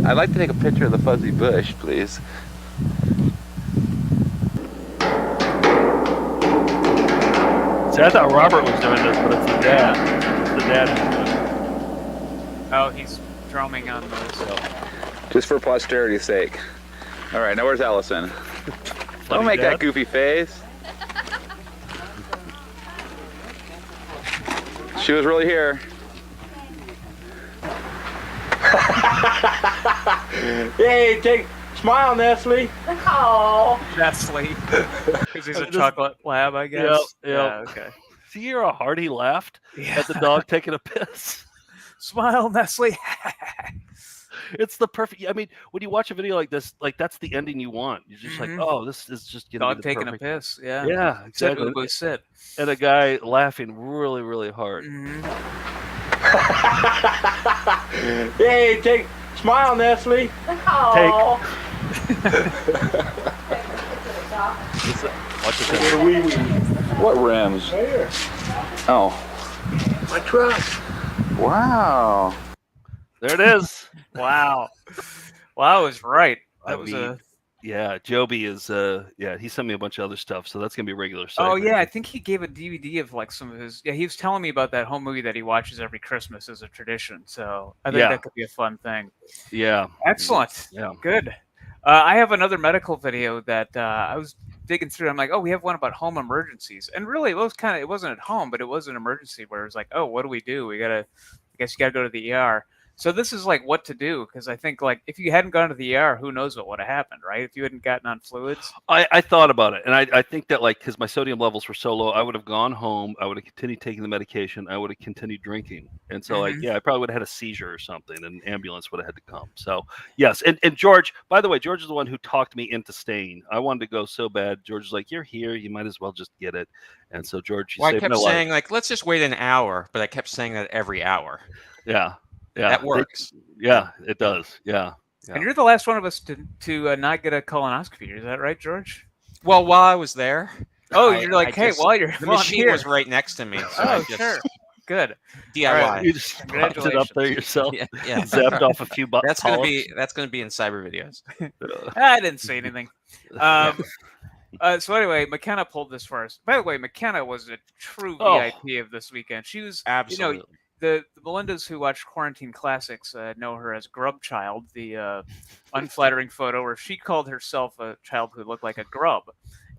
I'd like to take a picture of the fuzzy bush, please. See, I thought Robert was doing this, but it's the dad. It's the dad who's doing it. Oh, he's drumming on those. Just for posterity's sake. All right, now where's Allison? Don't make that goofy face. She was really here. Hey, smile, Nestle. Oh. Nestle. Because he's a chocolate lab, I guess. Yep. Yeah, okay. See, you're a heart he laughed at the dog taking a piss. Smile, Nestle. It's the perfect. I mean, when you watch a video like this, like that's the ending you want. You're just like, oh, this is just dog taking a piss. Yeah. Yeah, exactly. Sit. And a guy laughing really, really hard. Hey, smile, Nestle. Oh. What rims? Oh. My truck. Wow. There it is. Wow. Well, I was right. That was Yeah, Joby is. He sent me a bunch of other stuff, so that's gonna be a regular. Oh segment. yeah, I think he gave a DVD of like some of his. Yeah, he was telling me about that home movie that he watches every Christmas as a tradition. So I think that could be a fun thing. Yeah. Excellent. Yeah. Good. I have another medical video that I was digging through. I'm like, oh, we have one about home emergencies, and really, it wasn't at home, but it was an emergency where it was like, oh, what do we do? I guess you gotta go to the ER. So this is like what to do, because I think like if you hadn't gone to the ER, who knows what would have happened, right? If you hadn't gotten on fluids. I thought about it, and I think that like because my sodium levels were so low, I would have gone home. I would have continued taking the medication. I would have continued drinking, and so I probably would have had a seizure or something, and an ambulance would have had to come. So yes, and George, by the way, George is the one who talked me into staying. I wanted to go so bad. George was like, "You're here, you might as well just get it." And so George, I kept saying like, let's just wait an hour, but I kept saying that every hour. Yeah. Yeah, that works. It does. Yeah. And you're the last one of us to not get a colonoscopy. Is that right, George? Well, while I was there. Oh, you're like, hey, while you're the machine was right next to me. So sure. Good. DIY. Right. You just popped it up there yourself. Yeah. Zapped off a few buttons. That's gonna be in cyber videos. I didn't say anything. So anyway, McKenna pulled this for us. By the way, McKenna was a true VIP of this weekend. She was absolutely. The Melindas who watch Quarantine Classics know her as Grub Child, the unflattering photo where she called herself a child who looked like a grub.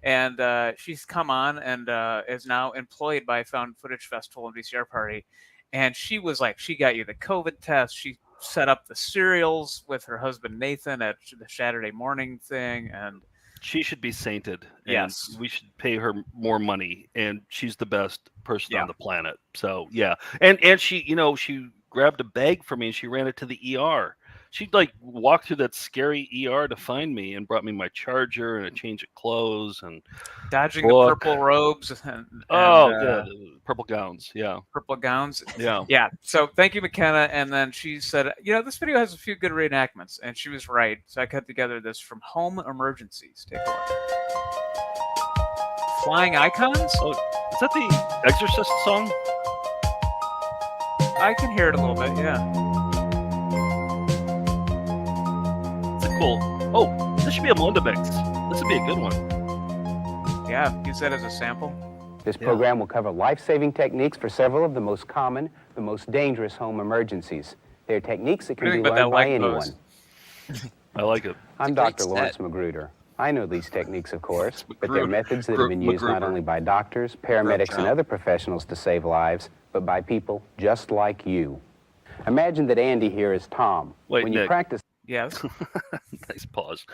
And she's come on and is now employed by Found Footage Festival and VCR Party. And she was like, she got you the COVID test. She set up the cereals with her husband Nathan at the Saturday morning thing. And she should be sainted. Yes. And we should pay her more money. And she's the best person on the planet. So, yeah. And she, she grabbed a bag for me and she ran it to the ER. She like walked through that scary ER to find me and brought me my charger and a change of clothes and dodging the purple robes and purple gowns. Yeah. Purple gowns. Yeah. Yeah. So thank you, McKenna. And then she said, this video has a few good reenactments, and she was right. So I cut together this from Home Emergencies. Take a look. Flying Icons? Oh, is that the Exorcist song? I can hear it a little bit, yeah. Cool. Oh, this should be a Melinda mix. This would be a good one. Yeah, use that as a sample. This program will cover life-saving techniques for several of the most common, the most dangerous home emergencies. They're techniques that can be learned by anyone. I like it. I'm Dr. Lawrence Magruder. I know these techniques, of course, but they're methods that have been used not only by doctors, paramedics, and other professionals to save lives, but by people just like you. Imagine that Andy here is Tom. Wait, when you Nick, practice... Yes. Nice pause.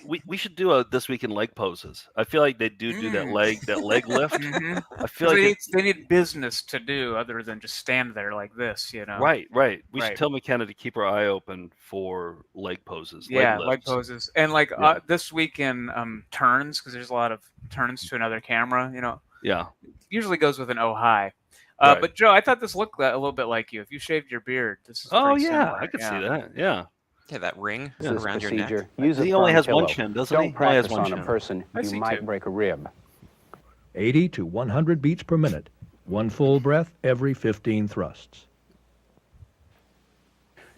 We should do a This Week in Leg Poses. I feel like they do that leg lift. Mhm. I feel like they need business to do other than just stand there like this, you know. Right. We should Right. tell McKenna to keep her eye open for leg poses. Yeah, leg leg lifts. poses, and like Yeah. this week in turns, because there's a lot of turns to another camera. You know. Yeah. Usually goes with an oh hi. Right. But Joe, I thought this looked a little bit like you. If you shaved your beard, this is Oh pretty yeah, similar. I could Yeah. see that. Yeah. Yeah, that ring This around your neck. procedure, use a He only firm has one pillow. chin, doesn't Don't he? He only has practice one on a chin. person. I You see might two. break a rib. 80 to 100 beats per minute. One full breath every 15 thrusts.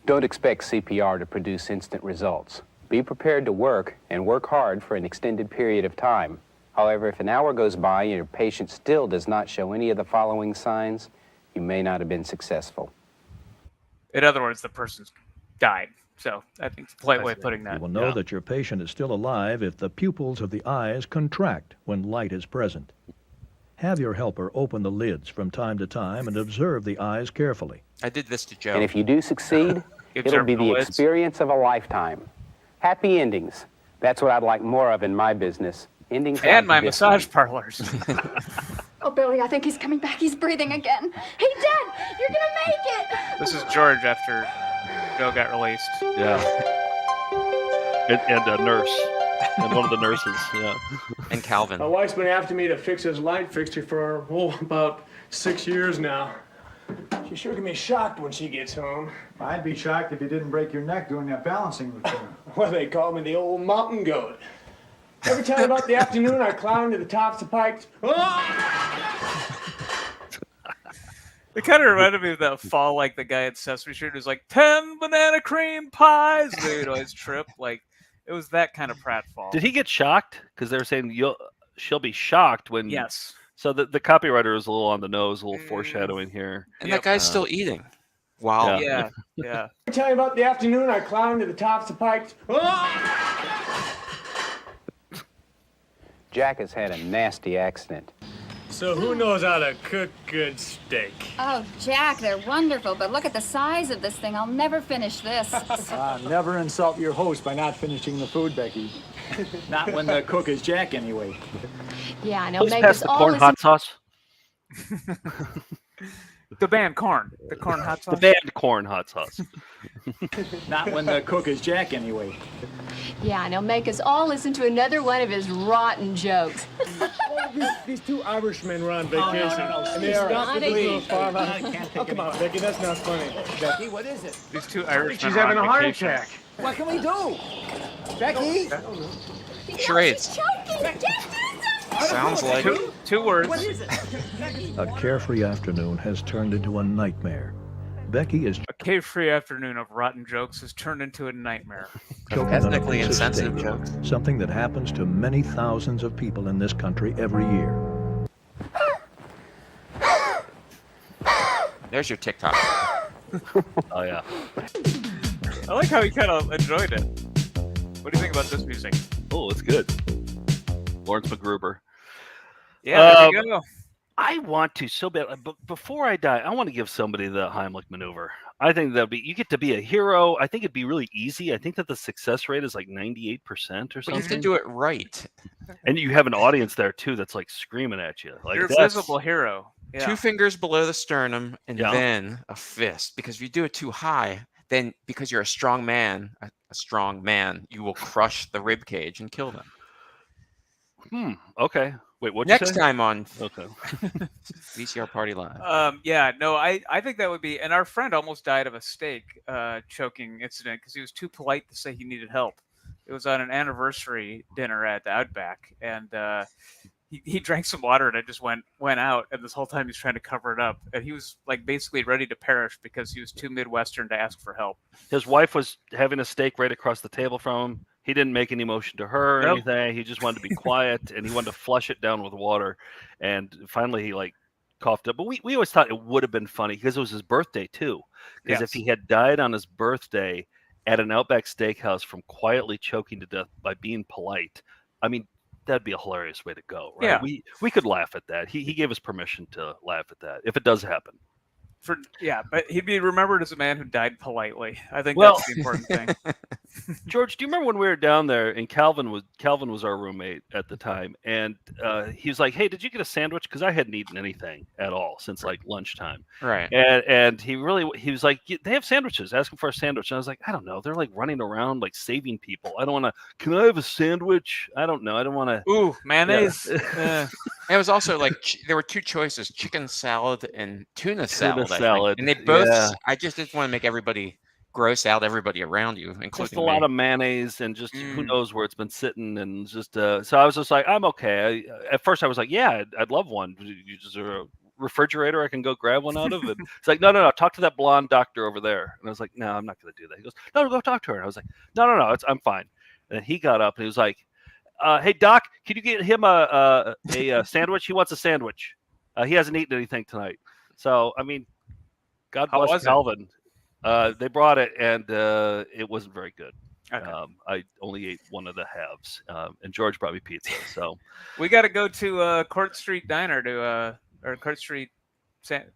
Don't expect CPR to produce instant results. Be prepared to work and work hard for an extended period of time. However, if an hour goes by and your patient still does not show any of the following signs, you may not have been successful. In other words, the person's died. So I think it's a polite way of putting that. You will know that your patient is still alive if the pupils of the eyes contract when light is present. Have your helper open the lids from time to time and observe the eyes carefully. I did this to Joe. And if you do succeed, it'll be the experience of a lifetime. Happy endings. That's what I'd like more of in my business. Endings And like my this massage one. parlors. Oh, Billy, I think he's coming back. He's breathing again. Hey, Dad, you're gonna make it. This is George after Joe got released. Yeah. And a nurse. And one of the nurses. Yeah. And Calvin. My wife's been after me to fix his light fixture for, about 6 years now. She's sure gonna be shocked when she gets home. I'd be shocked if you didn't break your neck doing that balancing routine. Well, they call me the old mountain goat. Every time about the afternoon, I climb to the tops of pikes. It kind of reminded me of that fall, like the guy at Sesame Street who's like 10 banana cream pies. They would always trip. Like it was that kind of pratfall. Did he get shocked? Because they were saying she'll be shocked when. Yes. So the copywriter is a little on the nose, a little foreshadowing here. And that guy's still eating. Wow. Yeah. Every time about the afternoon, I climb to the tops of pikes. Jack has had a nasty accident. So who knows how to cook good steak? Oh, Jack, they're wonderful, but look at the size of this thing. I'll never finish this. Never insult your host by not finishing the food, Becky. Not when the cook is Jack, anyway. Yeah, I know. Please Make pass us the all corn listen- hot sauce. The band Corn. The corn hot sauce. The band corn hot sauce. Not when the cook is Jack, anyway. Yeah, I know. Make us all listen to another one of his rotten jokes. These two Irishmen were on vacation. And they stopped at this little farmhouse. Oh, come on, Becky, that's not funny. Becky, what is it? These two Irishmen She's are having on a heart vacation. attack. What can we do? Becky? Charades. Sounds like two words. What is it? A carefree afternoon has turned into a nightmare. Becky is A carefree afternoon of rotten jokes has turned into a nightmare. choking on a ethnically piece of insensitive steak, jokes. something that happens to many thousands of people in this country every year. There's your TikTok. Oh yeah. I like how he kind of enjoyed it. What do you think about this music? Oh, it's good. Lawrence McGruber. Yeah, there you go. I want to so bad, but before I die, I want to give somebody the Heimlich Maneuver. I think that'd be, you get to be a hero. I think it'd be really easy. I think that the success rate is like 98% or But you something. have to do it right. And you have an audience there too that's like screaming at you. Like You're a that's- visible hero. Yeah. 2 fingers below the sternum and Yeah. then a fist. Because if you do it too high, then because you're a strong man, you will crush the rib cage and kill them. Okay. Wait, what? Next time on Okay. VCR Party Live. Yeah, no, I think that would be, and our friend almost died of a steak choking incident because he was too polite to say he needed help. It was on an anniversary dinner at the Outback, and he drank some water and it just went out, and this whole time he's trying to cover it up, and he was like basically ready to perish because he was too Midwestern to ask for help. His wife was having a steak right across the table from him. He didn't make any motion to her or Nope. anything. He just wanted to be quiet and he wanted to flush it down with water. And finally he like coughed up. But we always thought it would have been funny because it was his birthday too. Because if Yes. he had died on his birthday at an Outback Steakhouse from quietly choking to death by being polite, I mean, that'd be a hilarious way to go, right? Yeah. We could laugh at that. He gave us permission to laugh at that if it does happen. But he'd be remembered as a man who died politely. I think Well- that's the important thing. George, do you remember when we were down there and Calvin was our roommate at the time, and he was like, "Hey, did you get a sandwich?" Because I hadn't eaten anything at all since like lunchtime. Right. And he was like, "They have sandwiches. Ask him for a sandwich." And I was like, "I don't know. They're like running around like saving people. I don't want to. Can I have a sandwich? I don't know. I don't want to." Ooh, mayonnaise. It was also like there were two choices: chicken salad and tuna salad. I think. salad, And they both. yeah. I just didn't want to make everybody gross out everybody around you, including Just a lot me. of mayonnaise and just who knows where it's been sitting, and just so I was just like, I'm okay. At first I was like, yeah, I'd love one. You just a refrigerator I can go grab one out of? And it's like, no, talk to that blonde doctor over there. And I was like, no, I'm not going to do that. He goes, no, go talk to her. And I was like, no, I'm fine. And then he got up and he was like, hey doc, can you get him a sandwich? He wants a sandwich. He hasn't eaten anything tonight. So I mean, God How bless was it? Calvin. They brought it, and it wasn't very good. Okay. I only ate one of the halves, and George brought me pizza. So We got to go to Court Street Diner or Court Street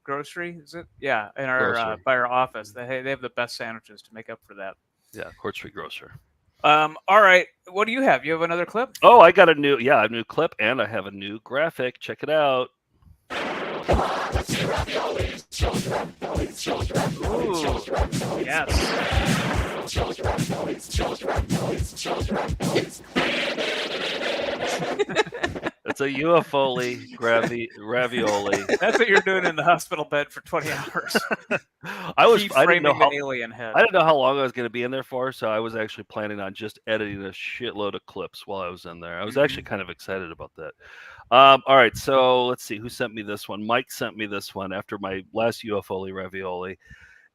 Grocery, is it? Yeah, in our Grocery. by our office. They have the best sandwiches to make up for that. yeah, Court Street Grocer. All right, what do you have? You have another clip? Oh, I got a new clip, and I have a new graphic. Check it out. It's a UFO ravioli. That's what you're doing in the hospital bed for 20 hours. I didn't know the alien head. I didn't know how long I was going to be in there for, so I was actually planning on just editing a shitload of clips while I was in there. I was actually kind of excited about that. All right, so let's see who sent me this one. Mike sent me this one after my last UFO ravioli,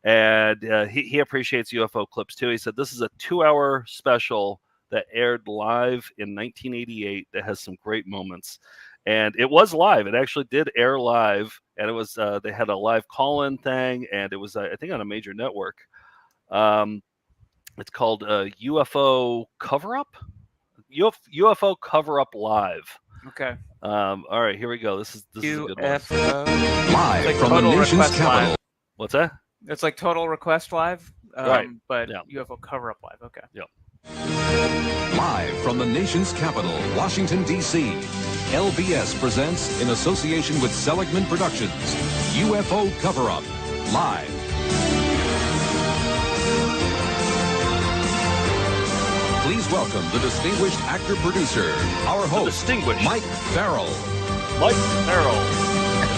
and he appreciates UFO clips too. He said this is a 2-hour special that aired live in 1988 that has some great moments. And it was live. It actually did air live. And it was they had a live call-in thing, and it was I think on a major network. It's called UFO Cover Up. UFO Cover Up Live. Okay. All right, here we go. This is a good one. UFO. Live Like from the Total nation's Request capital. Live. What's that? It's like Total Request Live, Right. but Yeah. UFO Cover Up Live. Okay. Yep. Live from the nation's capital, Washington, D.C., LBS presents, in association with Seligman Productions, UFO Cover Up, live. Please welcome the distinguished actor-producer, our host, Mike Farrell. Mike Farrell.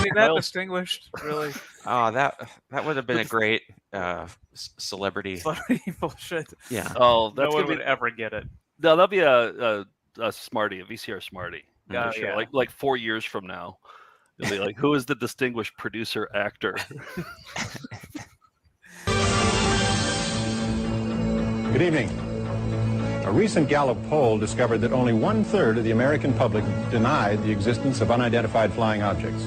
Isn't that distinguished, really? Oh, that would have been a great celebrity. Celebrity bullshit. Yeah. Oh, that's no one gonna would be ever get it. No, that'll be a Smarty, a VCR Smarty. Oh, For sure. yeah. Like 4 years from now. It'll be like, who is the distinguished producer actor? Good evening. A recent Gallup poll discovered that only 1/3 of the American public denied the existence of unidentified flying objects.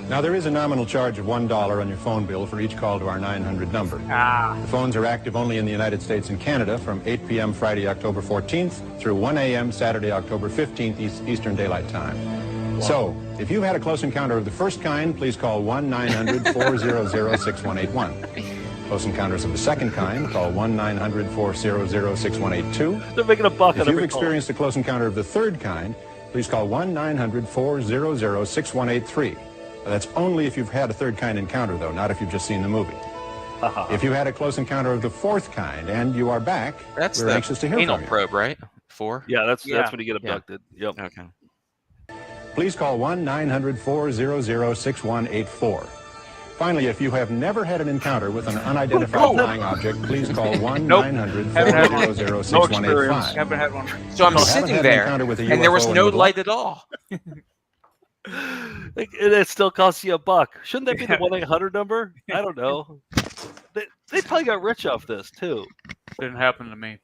Now, there is a nominal charge of $1 on your phone bill for each call to our 900 number. The phones are active only in the United States and Canada from 8 p.m. Friday, October 14th through 1 a.m. Saturday, October 15th, Eastern Daylight Time. So, if you've had a close encounter of the first kind, please call 1-900-400-6181. Close encounters of the second kind, call 1-900-400-6182. They're making a buck If on you've every experienced a close encounter of the third kind, please call 1-900-400-6183. That's only if you've had a third kind encounter, though, not if you've just seen the movie. If you had a close encounter of the fourth kind and you are back, That's we're the anxious to hear anal from you. probe, right? 4? Yeah, that's when you get abducted. Yep. Okay. Please call 1-900-400-6184. Finally, if you have never had an encounter with an unidentified flying object, please call 1-900-400-6185. Haven't had one. So I'm You haven't sitting had an there, encounter with a and there was UFO no in the light at all. It still costs you $1. Shouldn't that be the 1-800 number? I don't know. They probably got rich off this too. Didn't happen to me.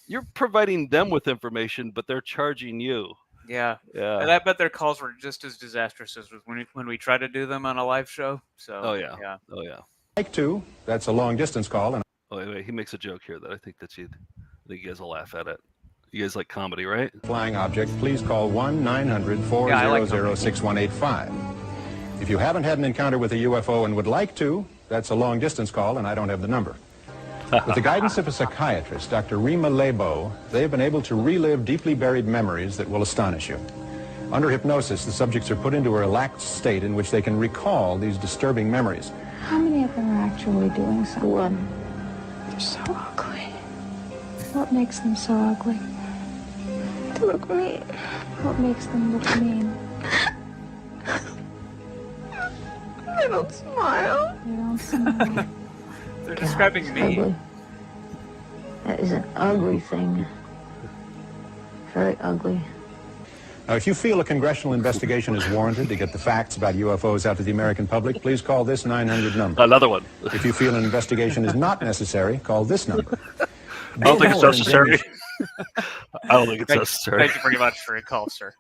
You're providing them with information, but they're charging you. Yeah. Yeah. And I bet their calls were just as disastrous as when we try to do them on a live show. So. Oh yeah. Yeah. Oh yeah. Take 2, that's a long distance call. And Oh wait, he makes a joke here that I think you guys will laugh at it. You guys like comedy, right? flying object, please call 1-900-400-6185. If If you haven't had an encounter with a UFO and would like to, that's a long-distance call, and I don't have the number. With the guidance of a psychiatrist, Dr. Rima Lebo, they have been able to relive deeply buried memories that will astonish you. Under hypnosis, the subjects are put into a relaxed state in which they can recall these disturbing memories. How many of them are actually doing something? One. They're so ugly. What makes them so ugly? They look mean. What makes them look mean? They don't smile. They don't smile. They're describing me. Ugly. That is an ugly thing. Very ugly. Now, if you feel a congressional investigation is warranted to get the facts about UFOs out to the American public, please call this 900 number. Another one. If you feel an investigation is not necessary, call this number. I don't think it's necessary. I don't think it's necessary. Thank you very much for your call, sir.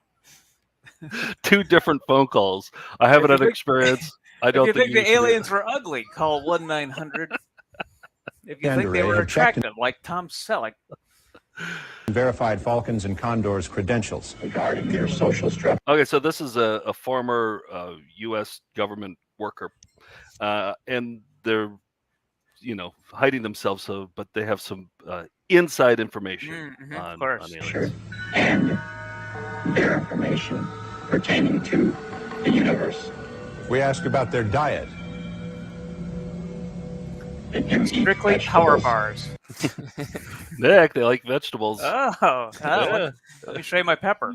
2 different phone calls. I haven't had experience. I don't if you think the should. aliens were ugly, call 1-900. If you think they were attractive, like Tom Selleck. Verified Falcons and Condors credentials regarding their social structure. Okay, so this is a former U.S. government worker, and they're, hiding themselves. But they have some inside information on aliens. And their information pertaining to the universe. We ask about their diet. Strictly power bars. Nick, they like vegetables. Let me show you my pepper.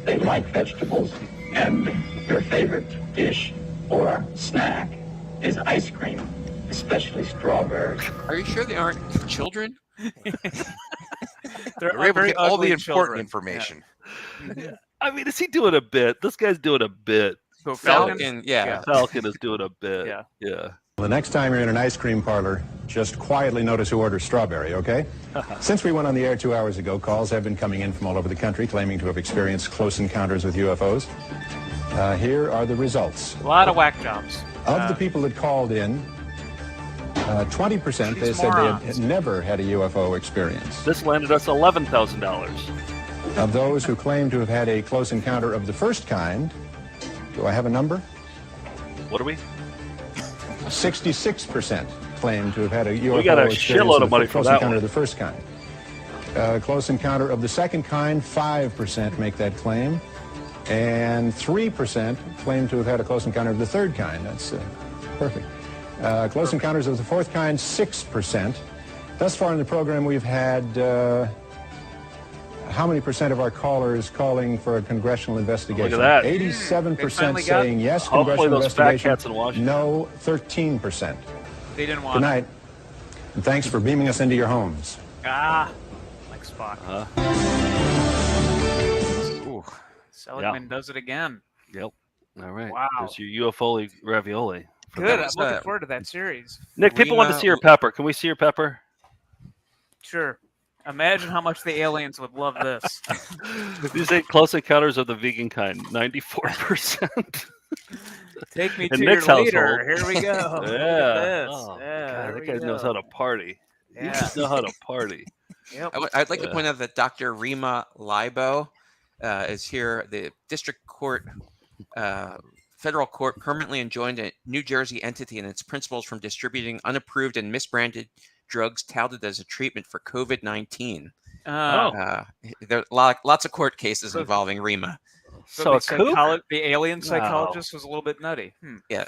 They like vegetables, and their favorite dish or snack is ice cream, especially strawberries. Are you sure they aren't children? They're able to get all the important children. information. Yeah. I mean, is he doing a bit? This guy's doing a bit. So Falcon, yeah. Falcon is doing a bit. Yeah. The next time you're in an ice cream parlor, just quietly notice who orders strawberry, okay? Since we went on the air 2 hours ago, calls have been coming in from all over the country claiming to have experienced close encounters with UFOs. Here are the results. A lot of whack jobs. Of the people that called in, 20% they said they had never had a UFO experience. This landed us $11,000. Of those who claim to have had a close encounter of the first kind, do I have a number? What are we? 66% claim to have had a UFO we got a experience shitload of money for close that encounter one. of the first kind. Close encounter of the second kind, 5% make that claim. And 3% claim to have had a close encounter of the third kind. That's perfect. Close encounters of the fourth kind, 6%. Thus far in the program, we've had how many percent of our callers calling for a congressional investigation? Look at that. 87% saying yes, congressional investigation. No, 13%. They didn't want Good night. And thanks for beaming us into your homes. Like Spock. Seligman does it again. Yep. All right. Wow. There's your UFO ravioli. Good. I'm looking forward to that series. Nick, people want to see your pepper. Can we see your pepper? Sure. Imagine how much the aliens would love this. These ain't close encounters of the vegan kind. 94%. Take me In to Nick's your leader. household. Here we go. Yeah. Look at this. Oh, yeah, God, that guy knows how to party. Yeah. He just knows how to party. Yep. I'd like to point out that Dr. Rima Libo is here. The district court, federal court, permanently enjoined a New Jersey entity and its principals from distributing unapproved and misbranded drugs touted as a treatment for COVID-19. There are lots of court cases involving Rima. So the alien psychologist was a little bit nutty. Yeah.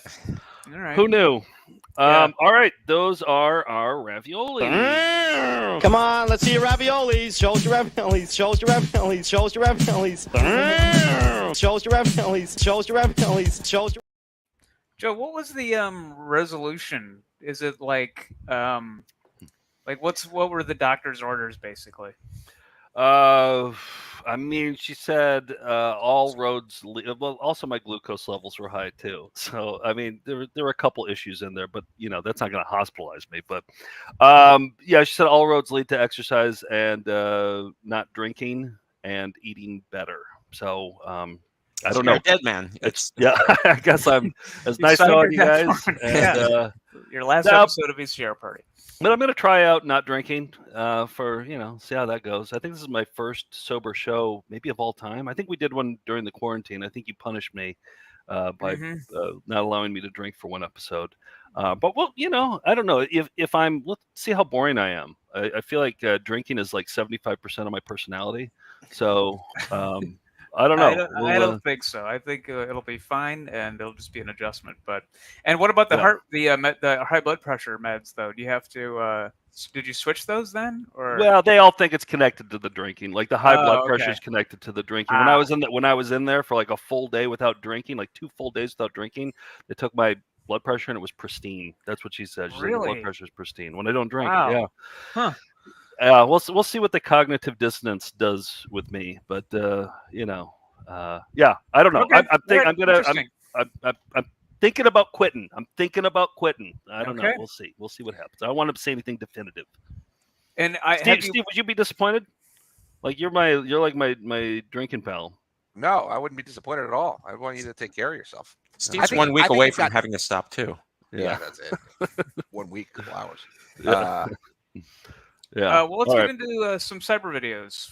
All right. Who knew? All right, those are our raviolis. Come on, let's see your raviolis. Show us your raviolis. Show us your raviolis. Show us your raviolis. Show us your raviolis. Show us your raviolis. Show us your... Joe, what was the resolution? Is it like what were the doctor's orders basically? I mean, she said all roads. Well, also my glucose levels were high too. So I mean, there were a couple issues in there, but that's not going to hospitalize me. But yeah, she said all roads lead to exercise and not drinking and eating better. So I don't know. You're a dead man. Yeah, I guess I'm as nice knowing you guys. And, Your last episode of VCR Party. But I'm going to try out not drinking for, see how that goes. I think this is my first sober show, maybe of all time. I think we did one during the quarantine. I think you punished me by not allowing me to drink for one episode. But, well, I don't know. If let's see how boring I am. I feel like drinking is like 75% of my personality. So I don't know. I don't think so. I think it'll be fine, and it'll just be an adjustment. And what about the the high blood pressure meds, though? Do you have to? Did you switch those then? Or well, they all think it's connected to the drinking. Like the high blood pressure is connected to the drinking. When I was in there for like a full day without drinking, like 2 full days without drinking, they took my blood pressure and it was pristine. That's what she said. She said the blood pressure is pristine when I don't drink. Wow. Yeah. Huh. We'll see what the cognitive dissonance does with me, but I don't know. Okay. I'm thinking about quitting. I don't know. We'll see. We'll see what happens. I don't want to say anything definitive. And Steve, would you be disappointed? Like you're like my drinking pal. No, I wouldn't be disappointed at all. I want you to take care of yourself. Steve's 1 week away from having to stop too. Yeah, that's it. 1 week, couple hours. Yeah. Well, let's get into some cyber videos.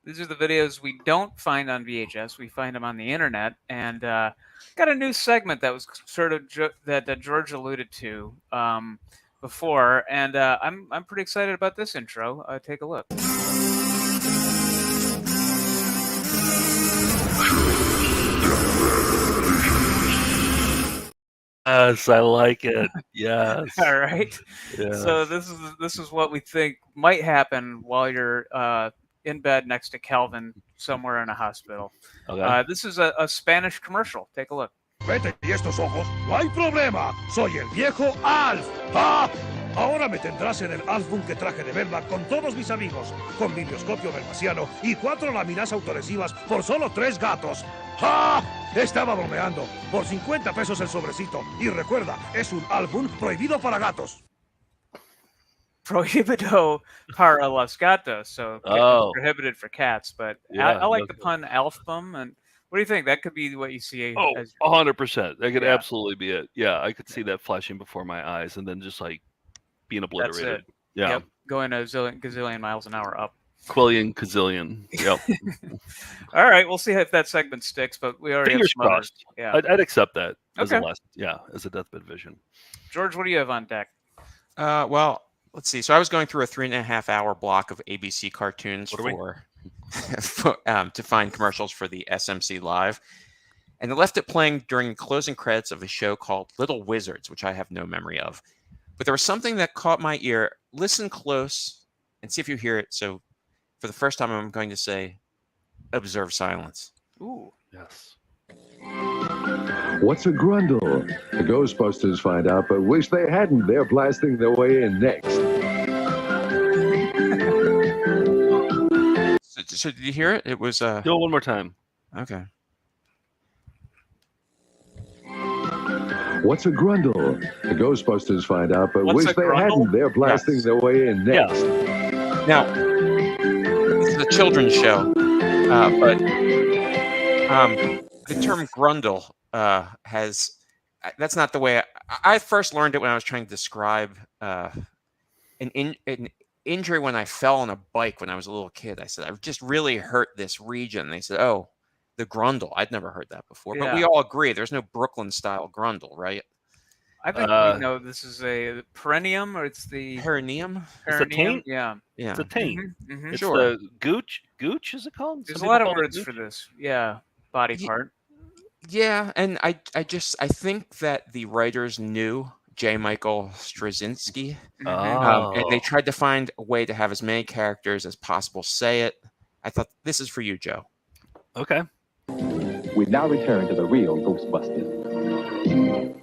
These are the videos we don't find on VHS. We find them on the internet, and got a new segment that was sort of that George alluded to before, and I'm pretty excited about this intro. Take a look. Yes, I like it. Yes. All right. Yes. So this is what we think might happen while you're in bed next to Calvin somewhere in a hospital. Okay. This is a Spanish commercial. Take a look. Vete y estos ojos, no hay problema. Soy el viejo Alf. ¡Ah! Ahora me tendrás en el álbum que traje de Belma con todos mis amigos, con videoscopio belmasiano y 4 láminas autoadhesivas por solo 3 gatos. ¡Ah! Estaba bromeando. Por 50 pesos el sobrecito. Y recuerda, es un álbum prohibido para gatos. Prohibido para los gatos, so prohibited for cats. But I like the pun album. And what do you think? That could be what you see. Oh, 100%. That could absolutely be it. Yeah, I could see that flashing before my eyes and then just like being obliterated. That's it. Yeah. Yep. Going a gazillion miles an hour up. Quillion, gazillion. Yep. All right, we'll see if that segment sticks, but we already Fingers have some others. crossed. Yeah. I'd accept that as Okay. as a deathbed vision. George, what do you have on deck? Well, let's see. So I was going through a 3.5-hour block of ABC cartoons to find commercials for the SMC Live. And they left it playing during the closing credits of a show called Little Wizards, which I have no memory of. But there was something that caught my ear. Listen close and see if you hear it. So for the first time, I'm going to say, observe silence. Ooh. Yes. What's a grundle? The Ghostbusters find out, but wish they hadn't. They're blasting their way in next. So did you hear it? It was... Do it one more time. Okay. What's a grundle? The Ghostbusters find out, but What's wish a they grundle? hadn't. They're blasting their way in next. Now, this is a children's show, but the term grundle has... That's not the way... I first learned it when I was trying to describe an injury when I fell on a bike when I was a little kid. I said, I've just really hurt this region. They said, oh, the grundle. I'd never heard that before. But we all agree there's no Brooklyn-style grundle, right? I think we know this is a perineum, or it's the... Perineum? It's a taint? Yeah. It's a taint. Mhm. It's Sure. the gooch, is it called? There's Some a lot people of call it words gooch. for this. Yeah. Body part. Yeah, and I think that the writers knew J. Michael Straczynski, and they tried to find a way to have as many characters as possible say it. I thought, this is for you, Joe. Okay. We now return to the real Ghostbusters.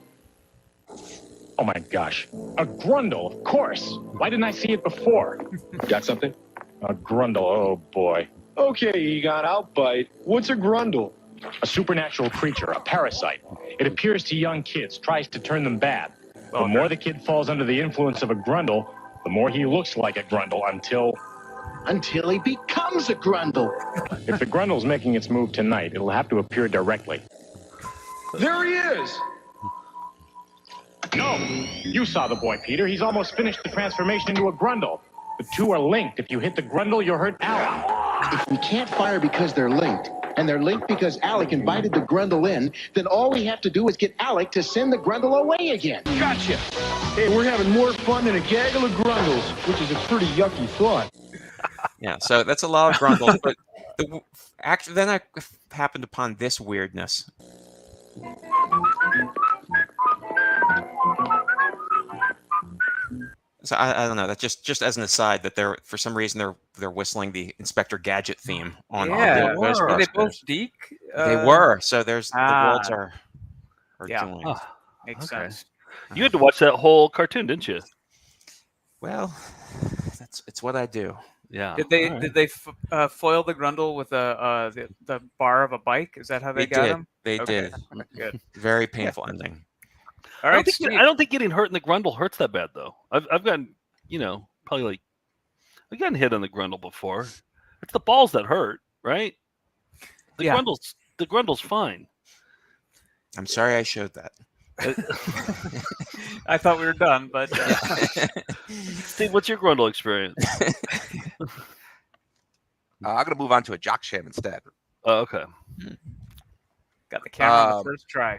Oh my gosh. A grundle, of course. Why didn't I see it before? Got something? A grundle, oh boy. Okay, Egon, I'll bite. What's a grundle? A supernatural creature, a parasite. It appears to young kids, tries to turn them bad. The more the kid falls under the influence of a grundle, the more he looks like a grundle until he becomes a grundle. If the grundle's making its move tonight, it'll have to appear directly. There he is! No! You saw the boy, Peter. He's almost finished the transformation into a grundle. The two are linked. If you hit the grundle, you'll hurt Alec. If we can't fire because they're linked, and they're linked because Alec invited the grundle in, then all we have to do is get Alec to send the grundle away again. Gotcha! Hey, we're having more fun than a gaggle of grundles, which is a pretty yucky thought. Yeah, so that's a lot of grundles. But then I happened upon this weirdness. So I don't know. That just as an aside, that they're for some reason they're whistling the Inspector Gadget theme on. Yeah, Ghostbusters. were they both Deke? They were. So there's the worlds are joined. Oh, Makes sense. You had to watch that whole cartoon, didn't you? Well, it's what I do. Yeah. Did they foil the grundle with the bar of a bike? Is that how they got him? They did. Good. Very painful ending. All right, I don't think getting hurt in the grundle hurts that bad though. I've gotten, probably I've gotten hit on the grundle before. It's the balls that hurt, right? The grundle's fine. I'm sorry I showed that. I thought we were done, but Steve, what's your grundle experience? I'm gonna move on to a jock sham instead. Oh, okay. Got the camera on the first try.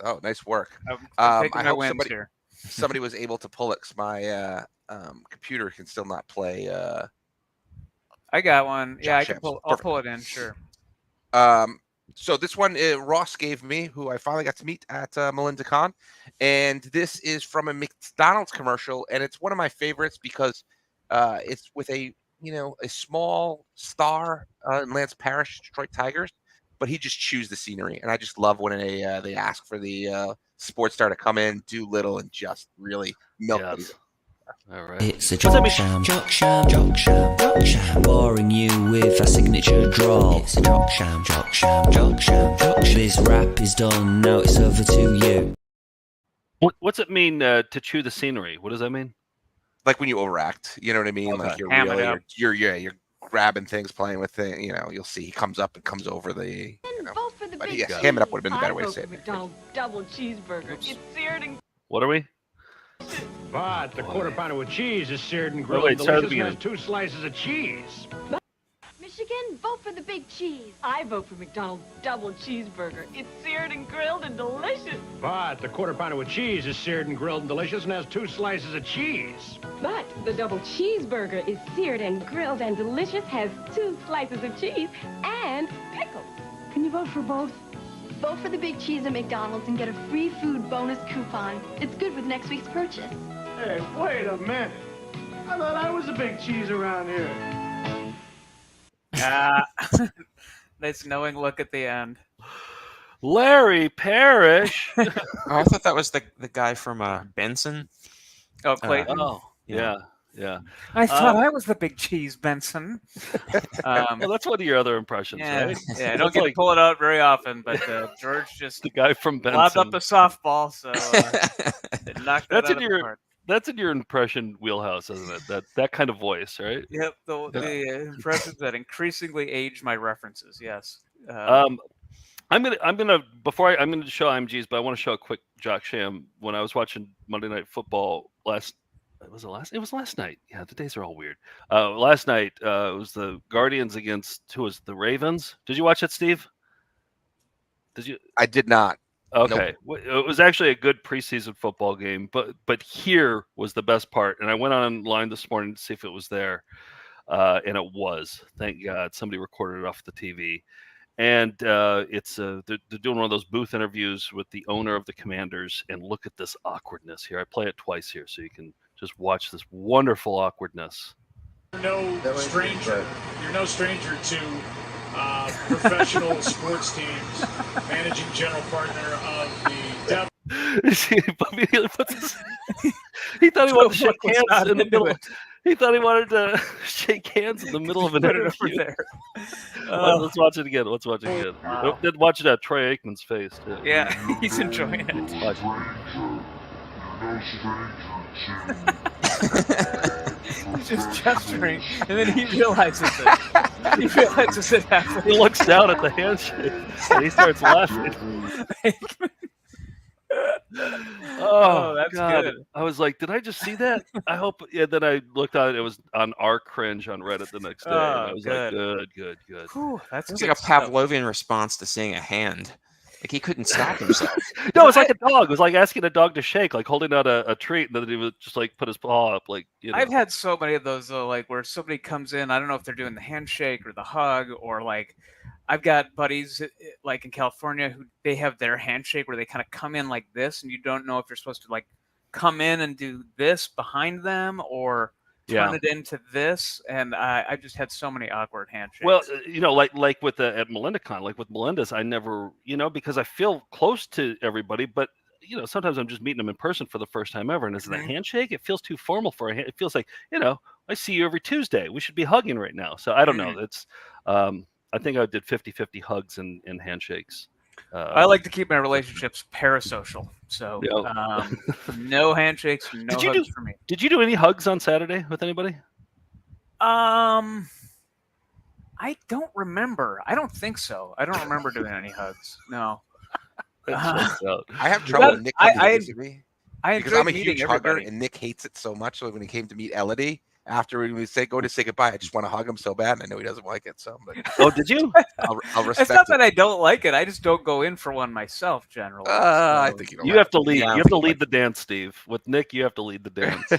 Oh, nice work. I I hope somebody was able to pull it because my computer can still not play. I got one. Yeah, I can shams. pull. I'll Perfect. pull it in. Sure. So this one Ross gave me, who I finally got to meet at Melinda-Con, and this is from a McDonald's commercial, and it's one of my favorites because it's with a small star in Lance Parrish, Detroit Tigers, but he just chews the scenery, and I just love when they ask for the sports star to come in, do little, and just really milk it. All right. It's a jock sham, jock sham, jock sham, jock sham. Boring you with a signature drawl. It's a jock sham, jock sham, jock sham, jock sham. This rap is done, now it's over to you. What's it mean to chew the scenery? What does that mean? Like when you overact, you know what I mean? Okay. Like you're Ham it really, up. you're grabbing things, playing with things. You'll see he comes up and comes over the. Vote for the But big yes, cheese. ham it up would have been the better way to I say vote for it. McDonald's double cheeseburger. It's seared and What are we? But the quarter pounder with cheese is seared and grilled. wait, start at the delicious, beginning. has 2 slices of cheese. Michigan, vote for the big cheese. I vote for McDonald's double cheeseburger. It's seared and grilled and delicious. But the quarter pounder with cheese is seared and grilled and delicious and has 2 slices of cheese. But the double cheeseburger is seared and grilled and delicious, has 2 slices of cheese and pickles. Can you vote for both? Vote for the big cheese at McDonald's and get a free food bonus coupon. It's good with next week's purchase. Hey, wait a minute. I thought I was a big cheese around here. Nice knowing look at the end. Larry Parrish. Oh, I thought that was the guy from Benson. Oh, Clayton. Yeah. I thought I was the big cheese, Benson. Well, that's one of your other impressions, right? Yeah, I don't get to pull it out very often, but George just the guy from Benson lobbed up the softball, so it knocked that that's out in of the park. That's in your impression wheelhouse, isn't it? That kind of voice, right? Yep, the impressions that increasingly age my references. Yes. I'm gonna show IMGs, but I want to show a quick jock sham. When I was watching Monday Night Football it was last night. Yeah, the days are all weird. Last night it was the Guardians against the Ravens. Did you watch it, Steve? Did you? I did not. Okay, nope. It was actually a good preseason football game, but here was the best part. And I went online this morning to see if it was there, and it was. Thank God, somebody recorded it off the TV. And it's they're doing one of those booth interviews with the owner of the Commanders, and look at this awkwardness here. I play it twice here, so you can just watch this wonderful awkwardness. You're no stranger to professional sports teams. Managing general partner of the He thought he wanted to shake hands in the middle. He thought he wanted to shake hands in the middle of an interview. There. Let's watch it again. Wow. Watch it at Troy Aikman's face too. Yeah, he's enjoying it. Watch it. He's just gesturing, and then he realizes it. He realizes it halfway. He looks down at the handshake and he starts laughing. Oh, that's God. good. I was like, did I just see that? I hope. Yeah, then I looked at it. It was on our cringe on Reddit the next day. And I was like, good. Whew, that's It's good like a stuff. Pavlovian response to seeing a hand. Like he couldn't stop himself. No, it's like a dog. It was like asking a dog to shake, like holding out a treat, and then he would just like put his paw up, like, you know. I've had so many of those though, like where somebody comes in. I don't know if they're doing the handshake or the hug, or like I've got buddies like in California who they have their handshake where they kind of come in like this, and you don't know if you're supposed to like come in and do this behind them or turn it into this. And I just had so many awkward handshakes. Well, you know, like with at Melinda-Con, like with Melinda's, I never, you know, because I feel close to everybody, but you know, sometimes I'm just meeting them in person for the first time ever, and as a handshake, it feels too formal for a hand. It feels like, you know, I see you every Tuesday. We should be hugging right now. So I don't know. It's I think I did 50-50 hugs and handshakes. I like to keep my relationships parasocial. So no handshakes, no hugs for me. Did you do any hugs on Saturday with anybody? I don't remember. I don't think so. I don't remember doing any hugs. No. I have trouble with Nick coming to visit me. Because I'm a huge hugger, and Nick hates it so much. So when he came to meet Elodie, after we go to say goodbye, I just want to hug him so bad, and I know he doesn't like it. So, but oh, did you? I'll respect It's not it. that I don't like it. I just don't go in for one myself generally. I think you have to lead. You have to lead the dance, Steve. With Nick, you have to lead the dance.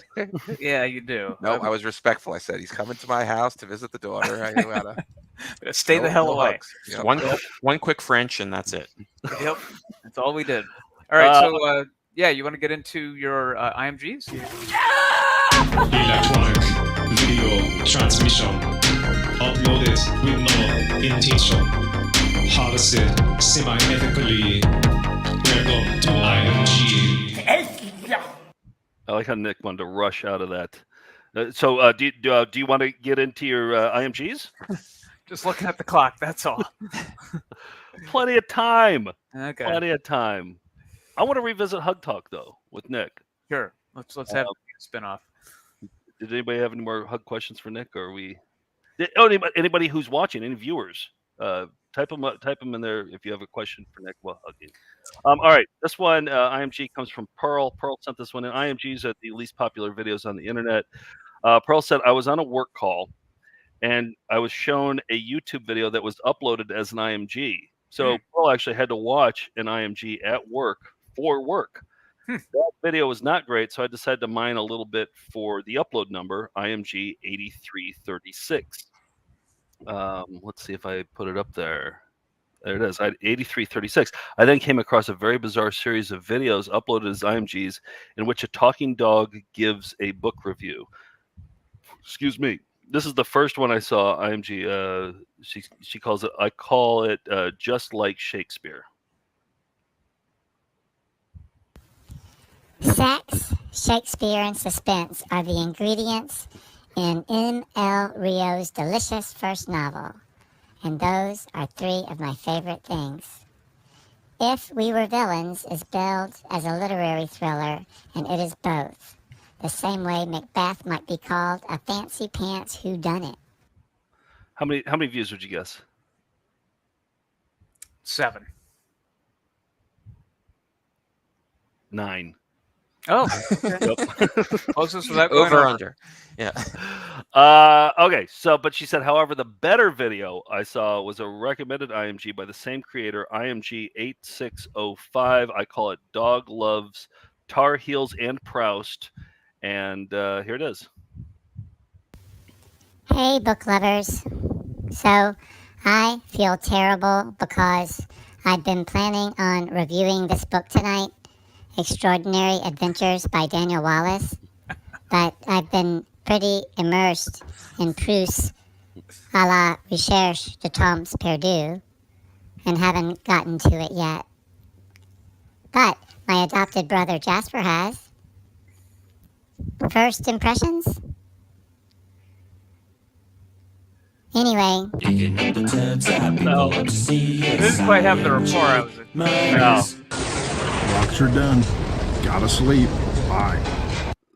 Yeah, you do. No, I was respectful. I said he's coming to my house to visit the daughter. I knew how to stay the hell away. Just one quick French, and that's it. Yep, that's all we did. All right, so yeah, you want to get into your IMGs? Electronic video transmission uploaded with no intention. Harvested semi-ethically. Welcome to IMG. I like how Nick wanted to rush out of that. So, do you want to get into your IMGs? Just looking at the clock. That's all. Plenty of time. Okay. Plenty of time. I want to revisit Hug Talk though with Nick. Sure. Let's have a spin-off. Did anybody have any more hug questions for Nick, or anybody who's watching, any viewers, type them in there if you have a question for Nick while hugging. All right, this one IMG comes from Pearl. Pearl sent this one in. IMGs are the least popular videos on the internet. Pearl said, I was on a work call and I was shown a YouTube video that was uploaded as an IMG. So Pearl actually had to watch an IMG at work for work. That video was not great, so I decided to mine a little bit for the upload number, IMG 8336. Let's see if I put it up there. There it is, 8336. I then came across a very bizarre series of videos uploaded as IMGs in which a talking dog gives a book review. Excuse me. This is the first one I saw, IMG. She calls it, I call it Just Like Shakespeare. Sex, Shakespeare, and suspense are the ingredients in M.L. Rio's delicious first novel, and those are three of my favorite things. If We Were Villains is billed as a literary thriller, and it is both, the same way Macbeth might be called a fancy pants whodunit. How many views would you guess? 7. 9. Oh, okay. Closest without going over under. Yeah. Okay. So, but she said, however, the better video I saw was a recommended IMG by the same creator, IMG 8605. I call it Dog Loves Tar Heels and Proust. And here it is. Hey, book lovers. So, I feel terrible because I'd been planning on reviewing this book tonight, Extraordinary Adventures by Daniel Wallace, but I've been pretty immersed in Proust's à la recherche de temps perdus and haven't gotten to it yet. But my adopted brother Jasper has. First impressions? Anyway. No. This is quite have the rapport I was Walks are done. Gotta sleep.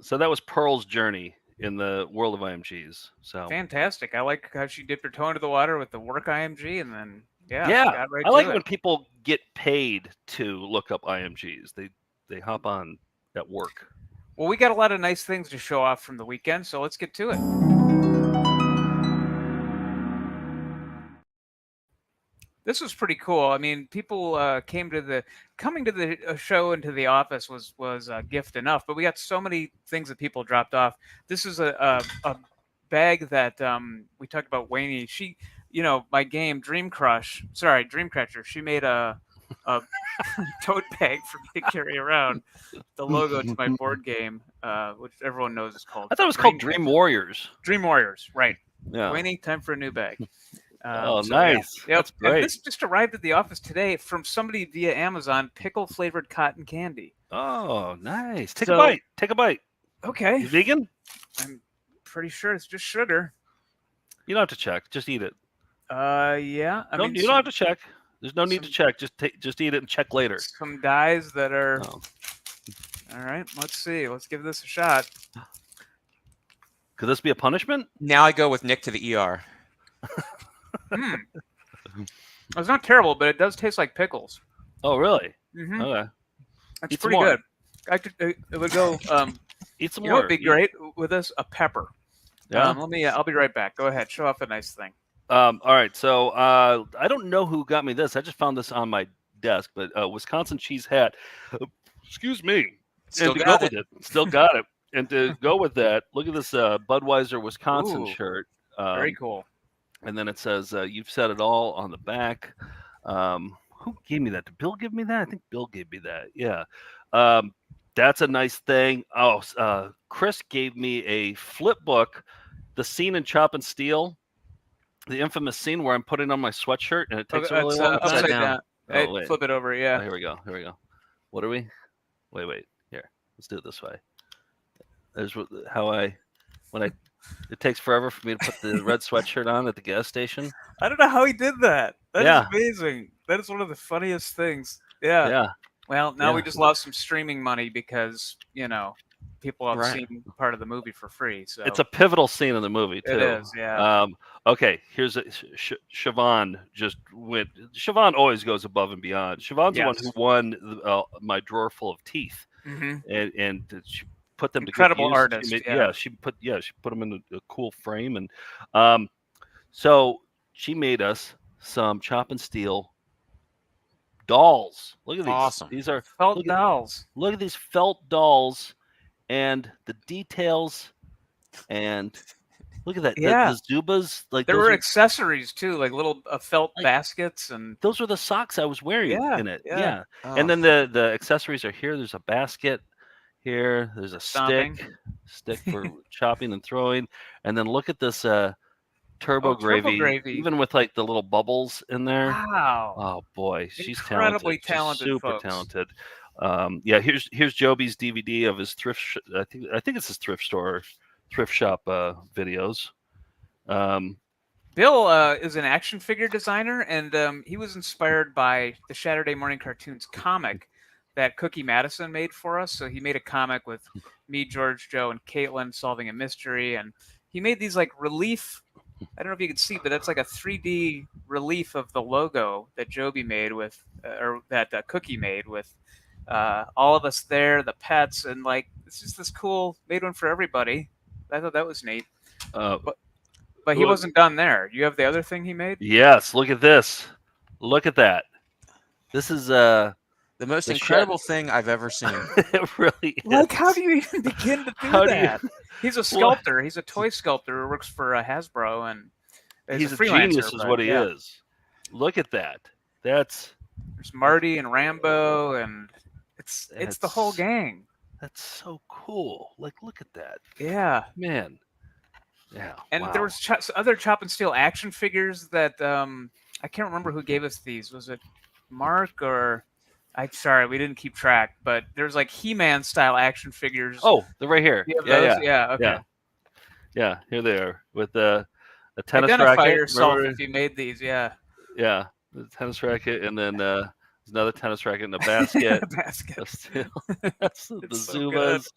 So that was Pearl's journey in the world of IMGs. So Fantastic. I like how she dipped her toe into the water with the work IMG, and then yeah, got right I like to it it. when people get paid to look up IMGs. They hop on at work. Well, we got a lot of nice things to show off from the weekend, so let's get to it. This was pretty cool. I mean, people coming to the show and to the office was a gift enough, but we got so many things that people dropped off. This is a bag that we talked about. Wayne, she, my game Dreamcatcher. She made a tote bag for me to carry around. The logo to my board game, which everyone knows is called. I thought it was called Dream Warriors. Dream Warriors, right? Yeah. Wayne, time for a new bag. Nice. Yeah. Yep. That's great. And this just arrived at the office today from somebody via Amazon. Pickle flavored cotton candy. Oh, nice. Take a bite. Okay. You vegan? I'm pretty sure it's just sugar. You don't have to check. Just eat it. Yeah. You don't have to check. There's no need to check. Just eat it and check later. Some dyes that are. Oh. All right. Let's see. Let's give this a shot. Could this be a punishment? Now I go with Nick to the ER. It's not terrible, but it does taste like pickles. Oh, really? Mm-hmm. Okay. It's pretty good. It would go. Eat some more. more. It would be great with this, a pepper. Yeah. I'll be right back. Go ahead. Show off a nice thing. All right. So I don't know who got me this. I just found this on my desk, but Wisconsin cheese hat. Excuse me. Still and to got go it. with it. Still got it. And to go with that, look at this Budweiser Wisconsin shirt. Very cool. And then it says, "You've said it all" on the back. Who gave me that? Did Bill give me that? I think Bill gave me that. Yeah. That's a nice thing. Oh, Chris gave me a flip book, the scene in Chop and Steel, the infamous scene where I'm putting on my sweatshirt and it takes a really long time. Upside down. Oh, wait. Flip it over, yeah. Oh, here we go. What are we? Wait. Here, let's do it this way. There's how it takes forever for me to put the red sweatshirt on at the gas station. I don't know how he did that. That is amazing. That is one of the funniest things. Yeah. Yeah. Well, now we just lost some streaming money because, people have seen part of the movie for free. So it's a pivotal scene in the movie, too. It is, yeah. Okay, here's Siobhan just went. Siobhan always goes above and beyond. Siobhan's the one who won my drawer full of teeth. Mm-hmm. And she put them incredible together. artist. She put them in a cool frame, and so she made us some Chop and Steel dolls. Look at these. Awesome. These are felt dolls. Look at these felt dolls, and the details, and look at that. Yeah. The Zubas, like there were accessories too, like little felt baskets, and those were the socks I was wearing in it. Yeah. Oh. And then the accessories are here. There's a basket. Here, there's a stick for chopping and throwing, and then look at this turbo gravy, even with like the little bubbles in there. Wow! Oh boy, she's incredibly talented, super folks. talented. Here's Joby's DVD of his thrift. I think it's his thrift shop videos. Bill is an action figure designer, and he was inspired by the Saturday Morning Cartoons comic that Cookie Madison made for us. So he made a comic with me, George, Joe, and Caitlin solving a mystery. And he made these like relief. I don't know if you can see, but that's like a 3D relief of the logo that Joby made with, or that Cookie made with all of us there, the pets, and like it's just this cool, made one for everybody. I thought that was neat. But he wasn't done there. You have the other thing he made? Yes, look at this. Look at that. This is the most incredible thing I've ever seen. It really is. Like, how do you even begin to do that? He's a sculptor. He's a toy sculptor who works for Hasbro, and he's a a freelancer, genius, is what he is. Look at that. There's Marty and Rambo, and it's the whole gang. That's so cool. Like, look at that. Yeah, man. Yeah, and there was other Chop and Steel action figures that I can't remember who gave us these. Was it Mark or? I'm sorry, we didn't keep track, but there's like He-Man style action figures. Oh, they're right here. Yeah. Okay. Yeah, here they are with a tennis Identify racket. yourself if you made these. Yeah. Yeah, the tennis racket, and then There's another tennis racket in a basket. That's the Zumas.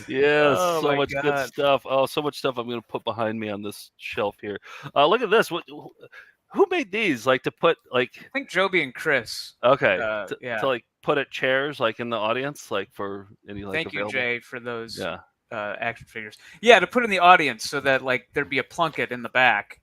Yes, Oh, so my much good God. stuff. Oh, so much stuff I'm going to put behind me on this shelf here. Look at this. Who made these? Like to put like? I think Joby and Chris. Okay. Yeah. To like put at chairs like in the audience, like for any like. Thank you, available? Jay, for those Yeah. action figures. Yeah, to put in the audience so that like there'd be a Plunkett in the back.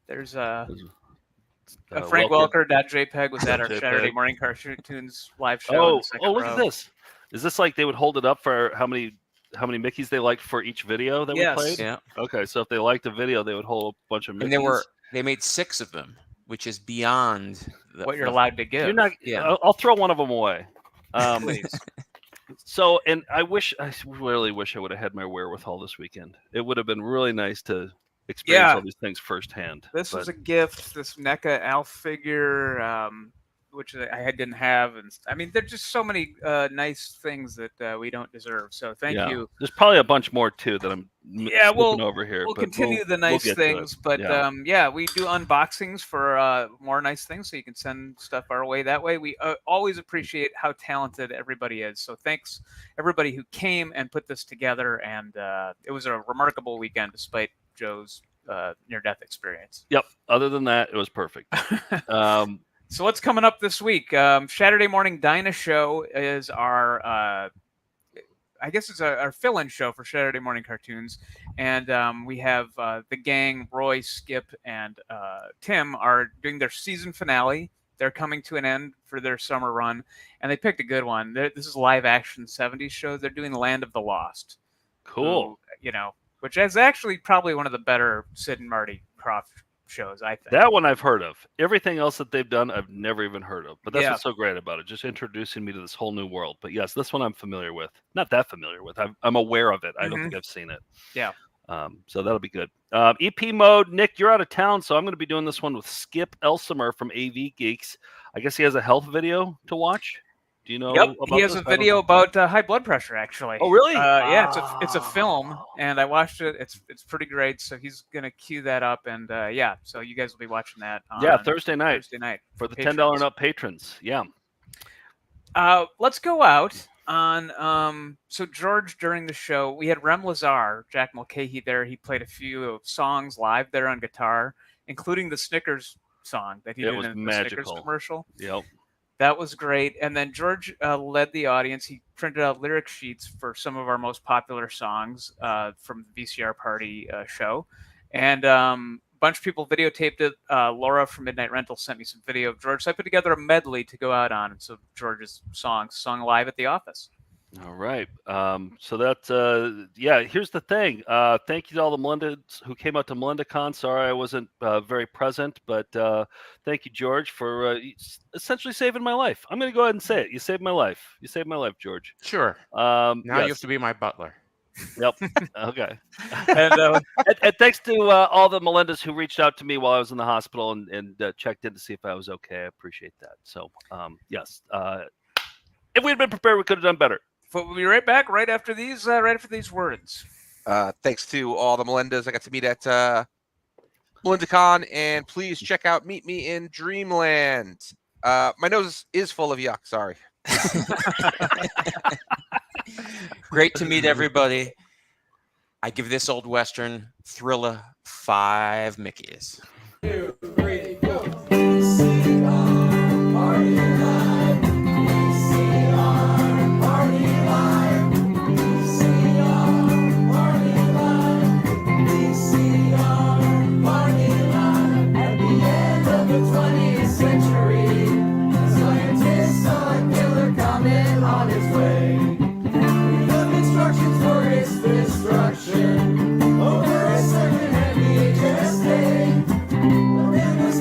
There's Frank Welker.jpg was at our JPEG. Saturday morning cartoons live show. in the second look row. at this. Is this like they would hold it up for how many Mickeys they liked for each video that we played? Yeah. Okay, so if they liked a video, they would hold a bunch of Mickeys. And they made 6 of them, which is beyond what you're allowed to give. You're not. Yeah. I'll throw one of them away. Please. So, and I really wish I would have had my wherewithal this weekend. It would have been really nice to experience all these things firsthand. This was a gift. This NECA Alf figure, which I didn't have, and I mean, there's just so many nice things that we don't deserve. So thank you. There's probably a bunch more too that I'm we'll over here. We'll but continue the nice get to things, it. but we do unboxings for more nice things, so you can send stuff our way that way. We always appreciate how talented everybody is. So thanks everybody who came and put this together, and it was a remarkable weekend despite Joe's near-death experience. Yep. Other than that, it was perfect. So what's coming up this week? Saturday Morning Dinah Show is our, I guess it's our fill-in show for Saturday Morning Cartoons. And we have the gang, Roy, Skip, and Tim are doing their season finale. They're coming to an end for their summer run. And they picked a good one. This is live action 70s show. They're doing Land of the Lost. Cool. So, which is actually probably one of the better Sid and Marty Krofft shows, I think. That one I've heard of. Everything else that they've done, I've never even heard of. But that's Yeah. what's so great about it, just introducing me to this whole new world. But yes, this one I'm familiar with. Not that familiar with. I'm aware of it. I don't think I've seen it. Yeah. So that'll be good. EP mode. Nick, you're out of town, so I'm going to be doing this one with Skip Elsimer from AV Geeks. I guess he has a health video to watch. Do you know? Yep, about he has this? a video about high blood pressure. Actually. Oh, really? Yeah, it's a film, and I watched it. It's pretty great. So he's gonna cue that up, and so you guys will be watching that. On Thursday night for the $10 and up patrons. Yeah. Let's go out on. So George, during the show, we had Rem Lazar, Jack Mulcahy there. He played a few songs live there on guitar, including the Snickers song that he did in the Snickers commercial. Yep. That was great. And then George led the audience. He printed out lyric sheets for some of our most popular songs from the VCR party show. And a bunch of people videotaped it. Laura from Midnight Rental sent me some video of George. So I put together a medley to go out on. And so George's songs sung live at the office. All right. So that's here's the thing. Thank you to all the Melindas who came out to Melinda-Con. Sorry I wasn't very present, but thank you, George, for essentially saving my life. I'm going to go ahead and say it. You saved my life. You saved my life, George. Sure. Now you yes. have to be my butler. Yep. Okay. and thanks to all the Melindas who reached out to me while I was in the hospital and checked in to see if I was okay. I appreciate that. So yes. If we had been prepared, we could have done better. But we'll be right back right after these words. Thanks to all the Melindas I got to meet at Melinda-Con, and please check out Meet Me in Dreamland. My nose is full of yuck. Sorry. Great to meet everybody. I give this old Western thriller 5 Mickeys. 2, 3, 4. VCR party live. VCR party live. VCR party live. VCR party live. At the end of the 20th century, scientists saw a killer comet on its way. We took instructions for its destruction over a certain VHS day. But it was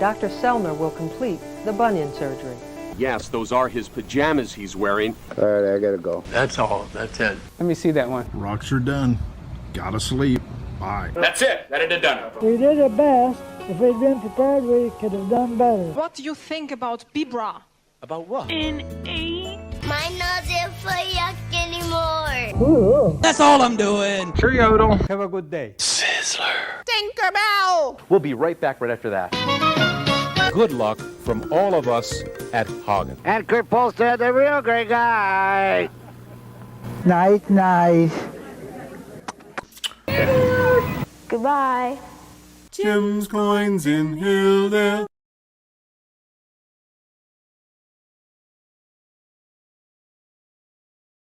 Dr. Selner will complete the bunion surgery. Yes, those are his pajamas he's wearing. All right, I gotta go. That's all. That's it. Let me see that one. Rocks are done. Gotta sleep. Bye. That's it. That it done. We did our best. If we'd been prepared, we could have done better. What do you think about Bibra? About what? Mine not there for yuck anymore. Ooh. That's all I'm doing. Cheerio. Have a good day. Tinkerbell! We'll be right back right after that. Good luck from all of us at Hagen. And Kurt Polster, the real great guy. Night, night. Goodbye. Jim's coins in Hilldale.